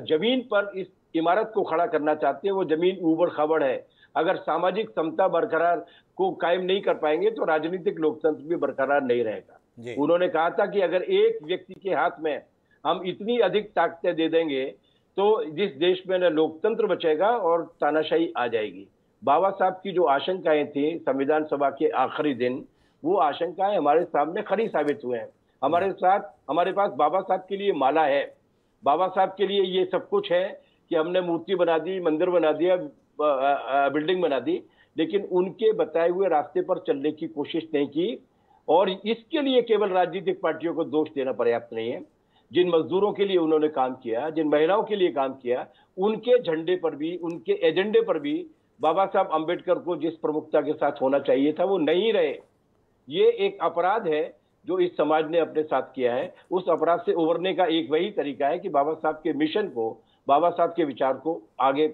जमीन पर इस इमारत को खड़ा करना चाहते हैं वो जमीन ऊबड़ खाबड़ है। अगर सामाजिक समता बरकरार को कायम नहीं कर पाएंगे तो राजनीतिक लोकतंत्र भी बरकरार नहीं रहेगा। उन्होंने कहा था कि अगर एक व्यक्ति के हाथ में हम इतनी अधिक ताकतें दे देंगे तो जिस देश में न लोकतंत्र बचेगा और तानाशाही आ जाएगी। बाबा साहब की जो आशंकाएं थी संविधान सभा के आखिरी दिन, वो आशंकाएं हमारे सामने खरी साबित हुए हैं। हमारे पास बाबा साहब के लिए माला है, बाबा साहब के लिए ये सब कुछ है कि हमने मूर्ति बना दी, मंदिर बना दिया, बिल्डिंग बना दी, लेकिन उनके बताए हुए रास्ते पर चलने की कोशिश नहीं की। और इसके लिए केवल राजनीतिक पार्टियों को दोष देना पर्याप्त नहीं है। जिन मजदूरों के लिए उन्होंने काम किया, जिन महिलाओं के लिए काम किया, उनके झंडे पर भी, उनके एजेंडे पर भी बाबा साहब अंबेडकर को जिस प्रमुखता के साथ होना चाहिए था वो नहीं रहे। ये एक अपराध है जो इस समाज ने अपने साथ किया है। उस अपराध से उबरने का एक वही तरीका है कि बाबा साहब के मिशन को, बाबा साहब के विचार को आगे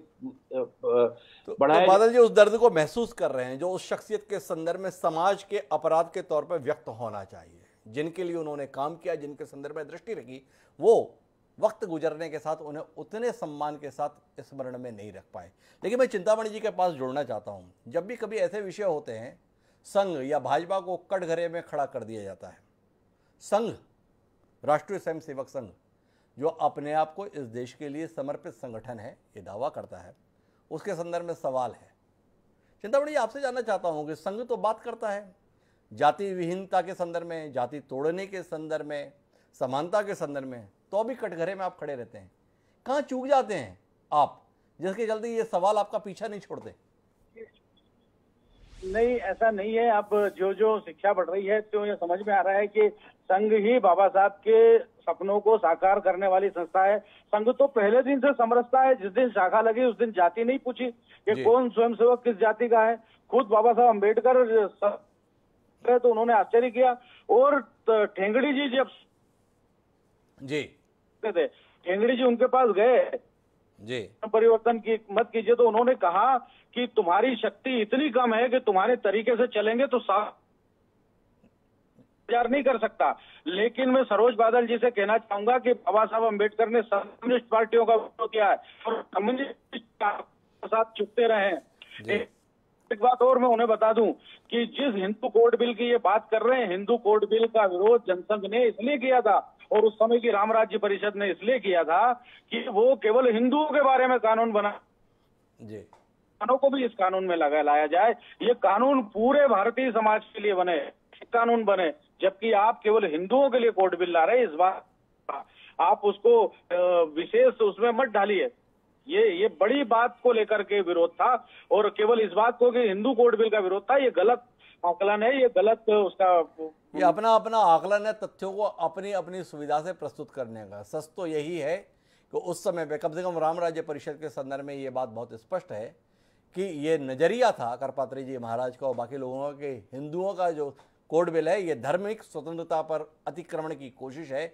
बढ़ाया। तो बादल जी उस दर्द को महसूस कर रहे हैं जो उस शख्सियत के संदर्भ में समाज के अपराध के तौर पर व्यक्त होना चाहिए। जिनके लिए उन्होंने काम किया, जिनके संदर्भ में दृष्टि रखी, वो वक्त गुजरने के साथ उन्हें उतने सम्मान के साथ स्मरण में नहीं रख पाए। लेकिन मैं चिंतामणि जी के पास जोड़ना चाहता हूँ, जब भी कभी ऐसे विषय होते हैं, संघ या भाजपा को कटघरे में खड़ा कर दिया जाता है। संघ, राष्ट्रीय स्वयंसेवक संघ, जो अपने आप को इस देश के लिए समर्पित संगठन है, ये दावा करता है, उसके संदर्भ में सवाल है। चिंतामणि जी, आपसे जानना चाहता हूँ कि संघ तो बात करता है जाति विहीनता के संदर्भ में, जाति तोड़ने के संदर्भ में, समानता के संदर्भ में, तो भी कटघरे में आप खड़े रहते हैं। कहाँ चूक जाते हैं आप, जिसके चलते ये सवाल आपका पीछा नहीं छोड़ते? नहीं, ऐसा नहीं है। अब जो शिक्षा बढ़ रही है तो ये समझ में आ रहा है कि संघ ही बाबा साहब के सपनों को साकार करने वाली संस्था है। संघ तो पहले दिन से समरसता है। जिस दिन शाखा लगी उस दिन जाति नहीं पूछी कि कौन स्वयंसेवक किस जाति का है। खुद बाबा साहब अम्बेडकर तो उन्होंने आश्चर्य किया। और ठेंगड़ी जी जब थे, ठेंगड़ी जी उनके पास गए जी, परिवर्तन की मत कीजिए, तो उन्होंने कहा कि तुम्हारी शक्ति इतनी कम है कि तुम्हारे तरीके से चलेंगे तो विचार नहीं कर सकता। लेकिन मैं सरोज बादल जी से कहना चाहूंगा कि बाबा साहब अम्बेडकर ने कम्युनिस्ट पार्टियों का विरोध किया है और कम्युनिस्ट के साथ चुपते रहे हैं। एक बात और मैं उन्हें बता दूं कि जिस हिंदू कोड बिल की ये बात कर रहे हैं, हिंदू कोड बिल का विरोध जनसंघ ने इसलिए किया था और उस समय की राम राज्य परिषद ने इसलिए किया था कि वो केवल हिंदुओं के बारे में कानून बना जी, को भी इस कानून में लाया जाए। ये कानून पूरे भारतीय समाज के लिए बने, कानून बने, जबकि आप केवल हिंदुओं के लिए कोड बिल ला रहे हैं। इस बात आप उसको विशेष उसमें मत डालिए। ये बड़ी बात को लेकर के विरोध था और केवल इस बात को कि हिंदू कोड बिल का विरोध था, ये गलत आकलन है, ये गलत उसका ये अपना आकलन है, तथ्यों को अपनी अपनी सुविधा से प्रस्तुत करने का। सच तो यही है कि उस समय पे कम से कम राम राज्य परिषद के संदर्भ में ये बात बहुत स्पष्ट है कि ये नजरिया था करपात्री जी महाराज का और बाकी लोगों का कि हिंदुओं का जो कोड बिल है ये धार्मिक स्वतंत्रता पर अतिक्रमण की कोशिश है।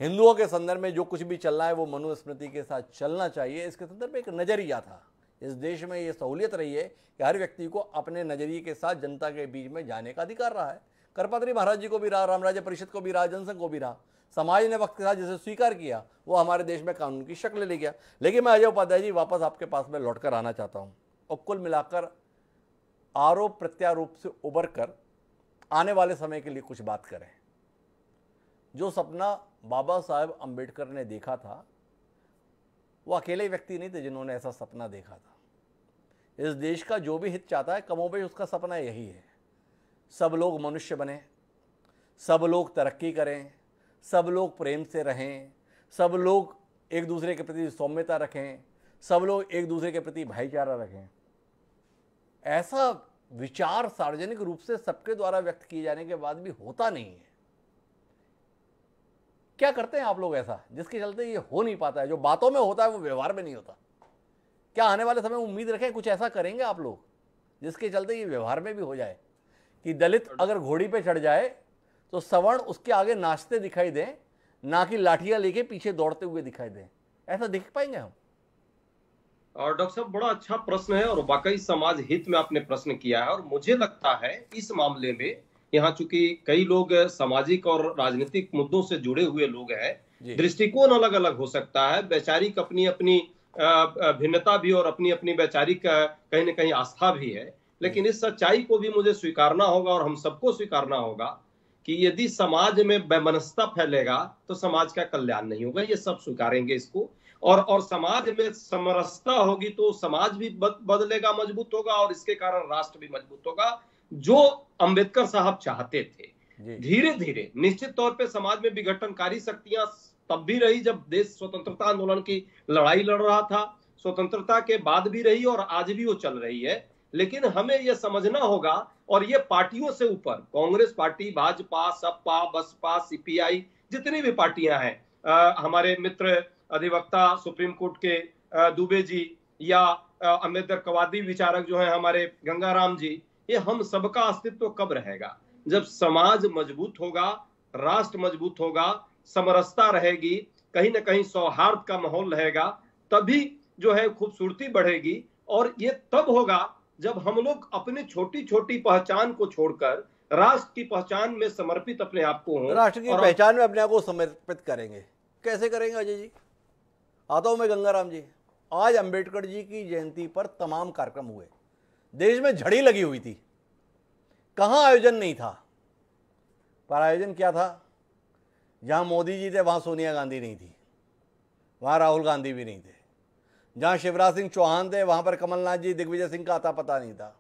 हिंदुओं के संदर्भ में जो कुछ भी चलना है वो मनुस्मृति के साथ चलना चाहिए। इसके संदर्भ में एक नजरिया था। इस देश में ये सहूलियत रही है कि हर व्यक्ति को अपने नजरिए के साथ जनता के बीच में जाने का अधिकार रहा है। करपात्री महाराज जी को भी रहा, राम राज्य परिषद को भी रहा, जनसंघ को भी रहा। समाज ने वक्त के साथ जिसे स्वीकार किया वो हमारे देश में कानून की शक्ल ले गया। लेकिन मैं अजय उपाध्याय जी वापस आपके पास में लौट कर आना चाहता हूँ और कुल मिलाकर आरोप प्रत्यारोप से उबर कर आने वाले समय के लिए कुछ बात करें। जो सपना बाबा साहेब अम्बेडकर ने देखा था, वो अकेले व्यक्ति नहीं थे जिन्होंने ऐसा सपना देखा था। इस देश का जो भी हित चाहता है, कमोबेश उसका सपना यही है, सब लोग मनुष्य बने, सब लोग तरक्की करें, सब लोग प्रेम से रहें, सब लोग एक दूसरे के प्रति सौम्यता रखें, सब लोग एक दूसरे के प्रति भाईचारा रखें। ऐसा विचार सार्वजनिक रूप से सबके द्वारा व्यक्त किए जाने के बाद भी होता नहीं है। क्या करते हैं आप लोग ऐसा जिसके चलते ये हो नहीं पाता है? जो बातों में होता है वो व्यवहार में नहीं होता। क्या आने वाले समय में उम्मीद रखें कुछ ऐसा करेंगे आप लोग जिसके चलते ये व्यवहार में भी हो जाए कि दलित अगर घोड़ी पे चढ़ जाए तो सवर्ण उसके आगे नाचते दिखाई दें, ना कि लाठियां लेके पीछे दौड़ते हुए दिखाई दें? ऐसा देख पाएंगे हम? और डॉक्टर साहब, बड़ा अच्छा प्रश्न है और वाकई समाज हित में आपने प्रश्न किया है। और मुझे लगता है इस मामले में यहाँ चूंकि कई लोग सामाजिक और राजनीतिक मुद्दों से जुड़े हुए लोग हैं, दृष्टिकोण अलग अलग हो सकता है, वैचारिक अपनी अपनी भिन्नता भी और अपनी अपनी वैचारिक कहीं न कहीं आस्था भी है, लेकिन इस सच्चाई को भी मुझे स्वीकारना होगा और हम सबको स्वीकारना होगा कि यदि समाज में वैमनस्यता फैलेगा तो समाज का कल्याण नहीं होगा। ये सब स्वीकारेंगे इसको। और समाज में समरसता होगी तो समाज भी बदलेगा, मजबूत होगा, और इसके कारण राष्ट्र भी मजबूत होगा, जो अंबेडकर साहब चाहते थे। धीरे धीरे निश्चित तौर पे समाज में विघटनकारी शक्तियां तब भी रही जब देश स्वतंत्रता आंदोलन की लड़ाई लड़ रहा था, स्वतंत्रता के बाद भी रही और आज भी वो चल रही है। लेकिन हमें यह समझना होगा, और ये पार्टियों से ऊपर, कांग्रेस पार्टी, भाजपा, सपा, बसपा, सीपीआई, जितनी भी पार्टियां हैं, हमारे मित्र अधिवक्ता सुप्रीम कोर्ट के दुबे जी या अम्बेडकरवादी विचारक जो है हमारे गंगाराम जी, ये हम सबका अस्तित्व कब रहेगा? जब समाज मजबूत होगा, राष्ट्र मजबूत होगा, समरसता रहेगी, कहीं ना कहीं सौहार्द का माहौल रहेगा, तभी जो है खूबसूरती बढ़ेगी। और ये तब होगा जब हम लोग अपने छोटी छोटी पहचान को छोड़कर राष्ट्र की पहचान में समर्पित अपने आप को हों। राष्ट्र की पहचान में अपने आप को समर्पित करेंगे। कैसे करेंगे अजय जी? आता हूं मैं गंगाराम जी। आज अंबेडकर जी की जयंती पर तमाम कार्यक्रम हुए, देश में झड़ी लगी हुई थी, कहां आयोजन नहीं था। पर आयोजन क्या था? जहां मोदी जी थे वहां सोनिया गांधी नहीं थी, वहां राहुल गांधी भी नहीं थे। जहां शिवराज सिंह चौहान थे वहां पर कमलनाथ जी, दिग्विजय सिंह का अता पता नहीं था।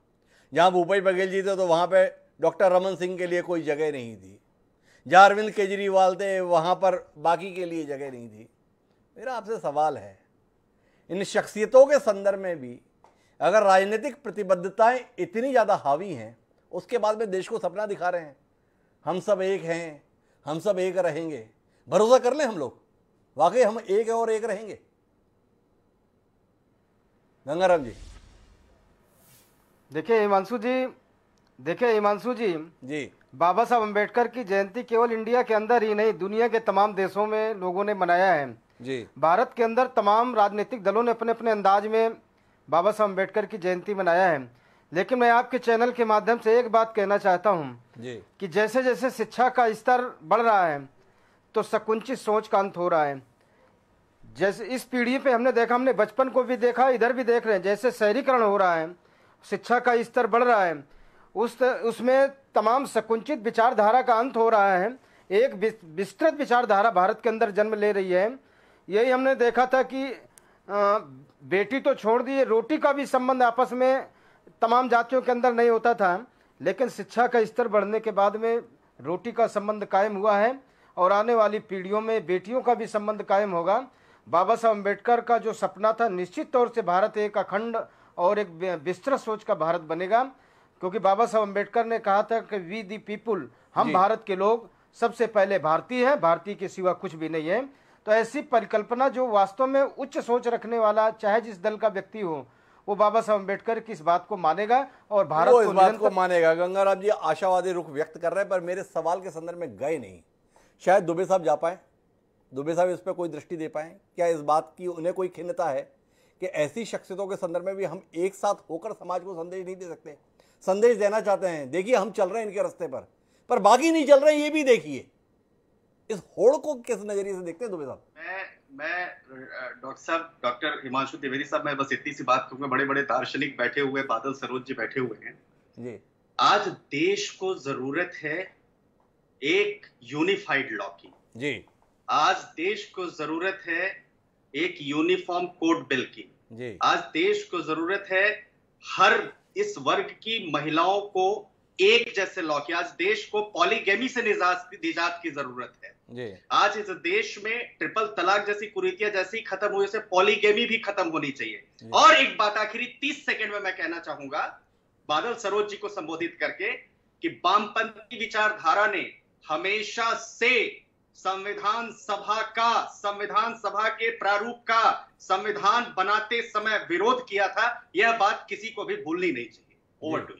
जहां भूपेश बघेल जी थे तो वहां पे डॉक्टर रमन सिंह के लिए कोई जगह नहीं थी। जहां अरविंद केजरीवाल थे वहां पर बाकी के लिए जगह नहीं थी। मेरा आपसे सवाल है, इन शख्सियतों के संदर्भ में भी अगर राजनीतिक प्रतिबद्धताएं इतनी ज़्यादा हावी हैं, उसके बाद में देश को सपना दिखा रहे हैं, हम सब एक हैं, हम सब एक रहेंगे, भरोसा कर लें हम लोग वाकई हम एक है और एक रहेंगे? गंगाराम जी। देखिए हिमांशु जी बाबा साहब अम्बेडकर की जयंती केवल इंडिया के अंदर ही नहीं, दुनिया के तमाम देशों में लोगों ने मनाया है जी। भारत के अंदर तमाम राजनीतिक दलों ने अपने अपने अंदाज में बाबा साहब अम्बेडकर की जयंती मनाया है। लेकिन मैं आपके चैनल के माध्यम से एक बात कहना चाहता हूं कि जैसे जैसे शिक्षा का स्तर बढ़ रहा है तो संकुचित सोच का अंत हो रहा है। जैसे इस पीढ़ी पे हमने देखा, हमने बचपन को भी देखा, इधर भी देख रहे हैं, जैसे शहरीकरण हो रहा है, शिक्षा का स्तर बढ़ रहा है, उसमें तमाम संकुचित विचारधारा का अंत हो रहा है। एक विस्तृत विचारधारा भारत के अंदर जन्म ले रही है। यही हमने देखा था कि बेटी तो छोड़ दिए, रोटी का भी संबंध आपस में तमाम जातियों के अंदर नहीं होता था, लेकिन शिक्षा का स्तर बढ़ने के बाद में रोटी का संबंध कायम हुआ है और आने वाली पीढ़ियों में बेटियों का भी संबंध कायम होगा। बाबा साहब अम्बेडकर का जो सपना था, निश्चित तौर से भारत एक अखंड और एक विस्तृत सोच का भारत बनेगा, क्योंकि बाबा साहब अम्बेडकर ने कहा था कि वी दी पीपुल, हम भारत के लोग सबसे पहले भारतीय हैं, भारतीय के सिवा कुछ भी नहीं है। तो ऐसी परिकल्पना जो वास्तव में उच्च सोच रखने वाला चाहे जिस दल का व्यक्ति हो, वो बाबा साहब अम्बेडकर की इस बात को मानेगा और भारत को इस बात को मानेगा। गंगाराम जी आशावादी रुख व्यक्त कर रहे हैं, पर मेरे सवाल के संदर्भ में गए नहीं। शायद दुबे साहब जा पाए, दुबे साहब इस पर कोई दृष्टि दे पाए? क्या इस बात की उन्हें कोई खिन्नता है कि ऐसी शख्सियतों के संदर्भ में भी हम एक साथ होकर समाज को संदेश नहीं दे सकते? संदेश देना चाहते हैं, देखिए हम चल रहे हैं इनके रास्ते पर बाकी नहीं चल रहे हैं, ये भी देखिए। इस होड़ को किस नजरिए से देखते हैं दुबे साहब? मैं डॉक्टर हिमांशु द्विवेदी साहब, मैं बस इतनी सी बात कहूंगा। बड़े बड़े दार्शनिक बैठे हुए, बादल सरोज जी बैठे हुए हैं, जी। आज देश को जरूरत है एक यूनिफाइड लॉ की। जी। आज देश को जरूरत है एक यूनिफॉर्म कोड बिल की। जी। आज देश को जरूरत है हर इस वर्ग की महिलाओं को एक जैसे लॉ की। आज देश को पॉलीगेमी से निजात की जरूरत है। जी। आज इस देश में ट्रिपल तलाक जैसी कुरीतियां जैसी खत्म हुई से पॉलीगेमी भी खत्म होनी चाहिए। और एक बात आखिरी 30 सेकंड में मैं कहना चाहूंगा बादल सरोज जी को संबोधित करके कि वामपंथी विचारधारा ने हमेशा से संविधान सभा के प्रारूप का संविधान बनाते समय विरोध किया था। यह बात किसी को भी भूलनी नहीं चाहिए। Over to.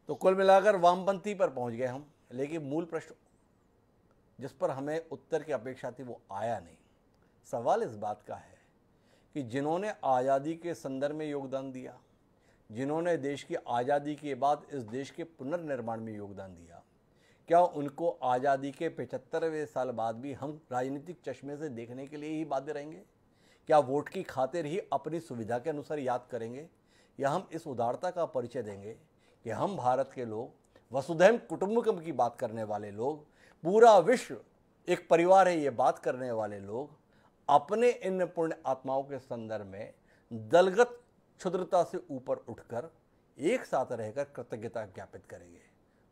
तो कुल मिलाकर वामपंथी पर पहुंच गए हम, लेकिन मूल प्रश्न जिस पर हमें उत्तर की अपेक्षा थी वो आया नहीं। सवाल इस बात का है कि जिन्होंने आज़ादी के संदर्भ में योगदान दिया, जिन्होंने देश की आज़ादी के बाद इस देश के पुनर्निर्माण में योगदान दिया, क्या उनको आज़ादी के 75वें साल बाद भी हम राजनीतिक चश्मे से देखने के लिए ही बाध्य रहेंगे? क्या वोट की खातिर ही अपनी सुविधा के अनुसार याद करेंगे, या हम इस उदारता का परिचय देंगे कि हम भारत के लोग, वसुधैव कुटुंबकम की बात करने वाले लोग, पूरा विश्व एक परिवार है ये बात करने वाले लोग, अपने इन पुण्य आत्माओं के संदर्भ में दलगत क्षुद्रता से ऊपर उठकर एक साथ रहकर कृतज्ञता ज्ञापित करेंगे।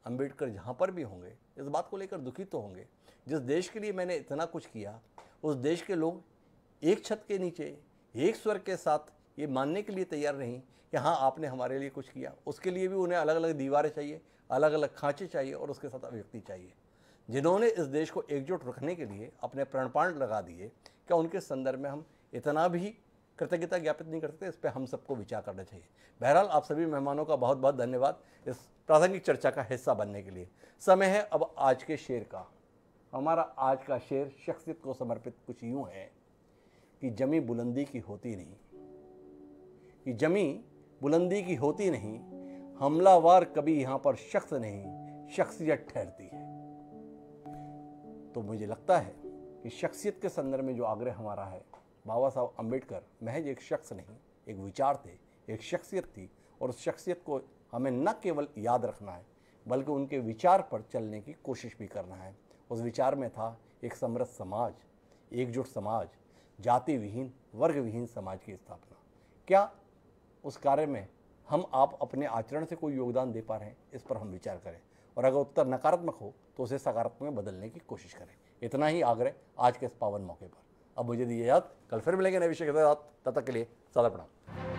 अंबेडकर जहाँ पर भी होंगे इस बात को लेकर दुखी तो होंगे, जिस देश के लिए मैंने इतना कुछ किया उस देश के लोग एक छत के नीचे एक स्वर के साथ ये मानने के लिए तैयार नहीं कि हाँ आपने हमारे लिए कुछ किया। उसके लिए भी उन्हें अलग अलग दीवारें चाहिए, अलग अलग खांचे चाहिए और उसके साथ अभिव्यक्ति चाहिए। जिन्होंने इस देश को एकजुट रखने के लिए अपने प्राण लगा दिए, क्या उनके संदर्भ में हम इतना भी कृतज्ञता ज्ञापित नहीं करते? इस पर हम सबको विचार करना चाहिए। बहरहाल आप सभी मेहमानों का बहुत बहुत धन्यवाद इस प्रासंगिक चर्चा का हिस्सा बनने के लिए। समय है अब आज के शेर का। हमारा आज का शेर शख्सियत को समर्पित कुछ यूँ है कि जमी बुलंदी की होती नहीं, कि जमी बुलंदी की होती नहीं, हमलावर कभी यहाँ पर शख्स नहीं शख्सियत ठहरती है। तो मुझे लगता है कि शख्सियत के संदर्भ में जो आग्रह हमारा है, बाबा साहब अम्बेडकर महज एक शख्स नहीं, एक विचार थे, एक शख्सियत थी, और उस शख्सियत को हमें न केवल याद रखना है बल्कि उनके विचार पर चलने की कोशिश भी करना है। उस विचार में था एक समृद्ध समाज, एकजुट समाज, जाति विहीन, वर्ग विहीन समाज की स्थापना। क्या उस कार्य में हम आप अपने आचरण से कोई योगदान दे पा रहे हैं? इस पर हम विचार करें, और अगर उत्तर नकारात्मक हो तो उसे सकारात्मक में बदलने की कोशिश करें। इतना ही आग्रह आज के इस पावन मौके पर। अब मुझे दीजिए याद, कल फिर मिलेंगे नए विषय के साथ। तब तक के लिए सदा प्रणाम।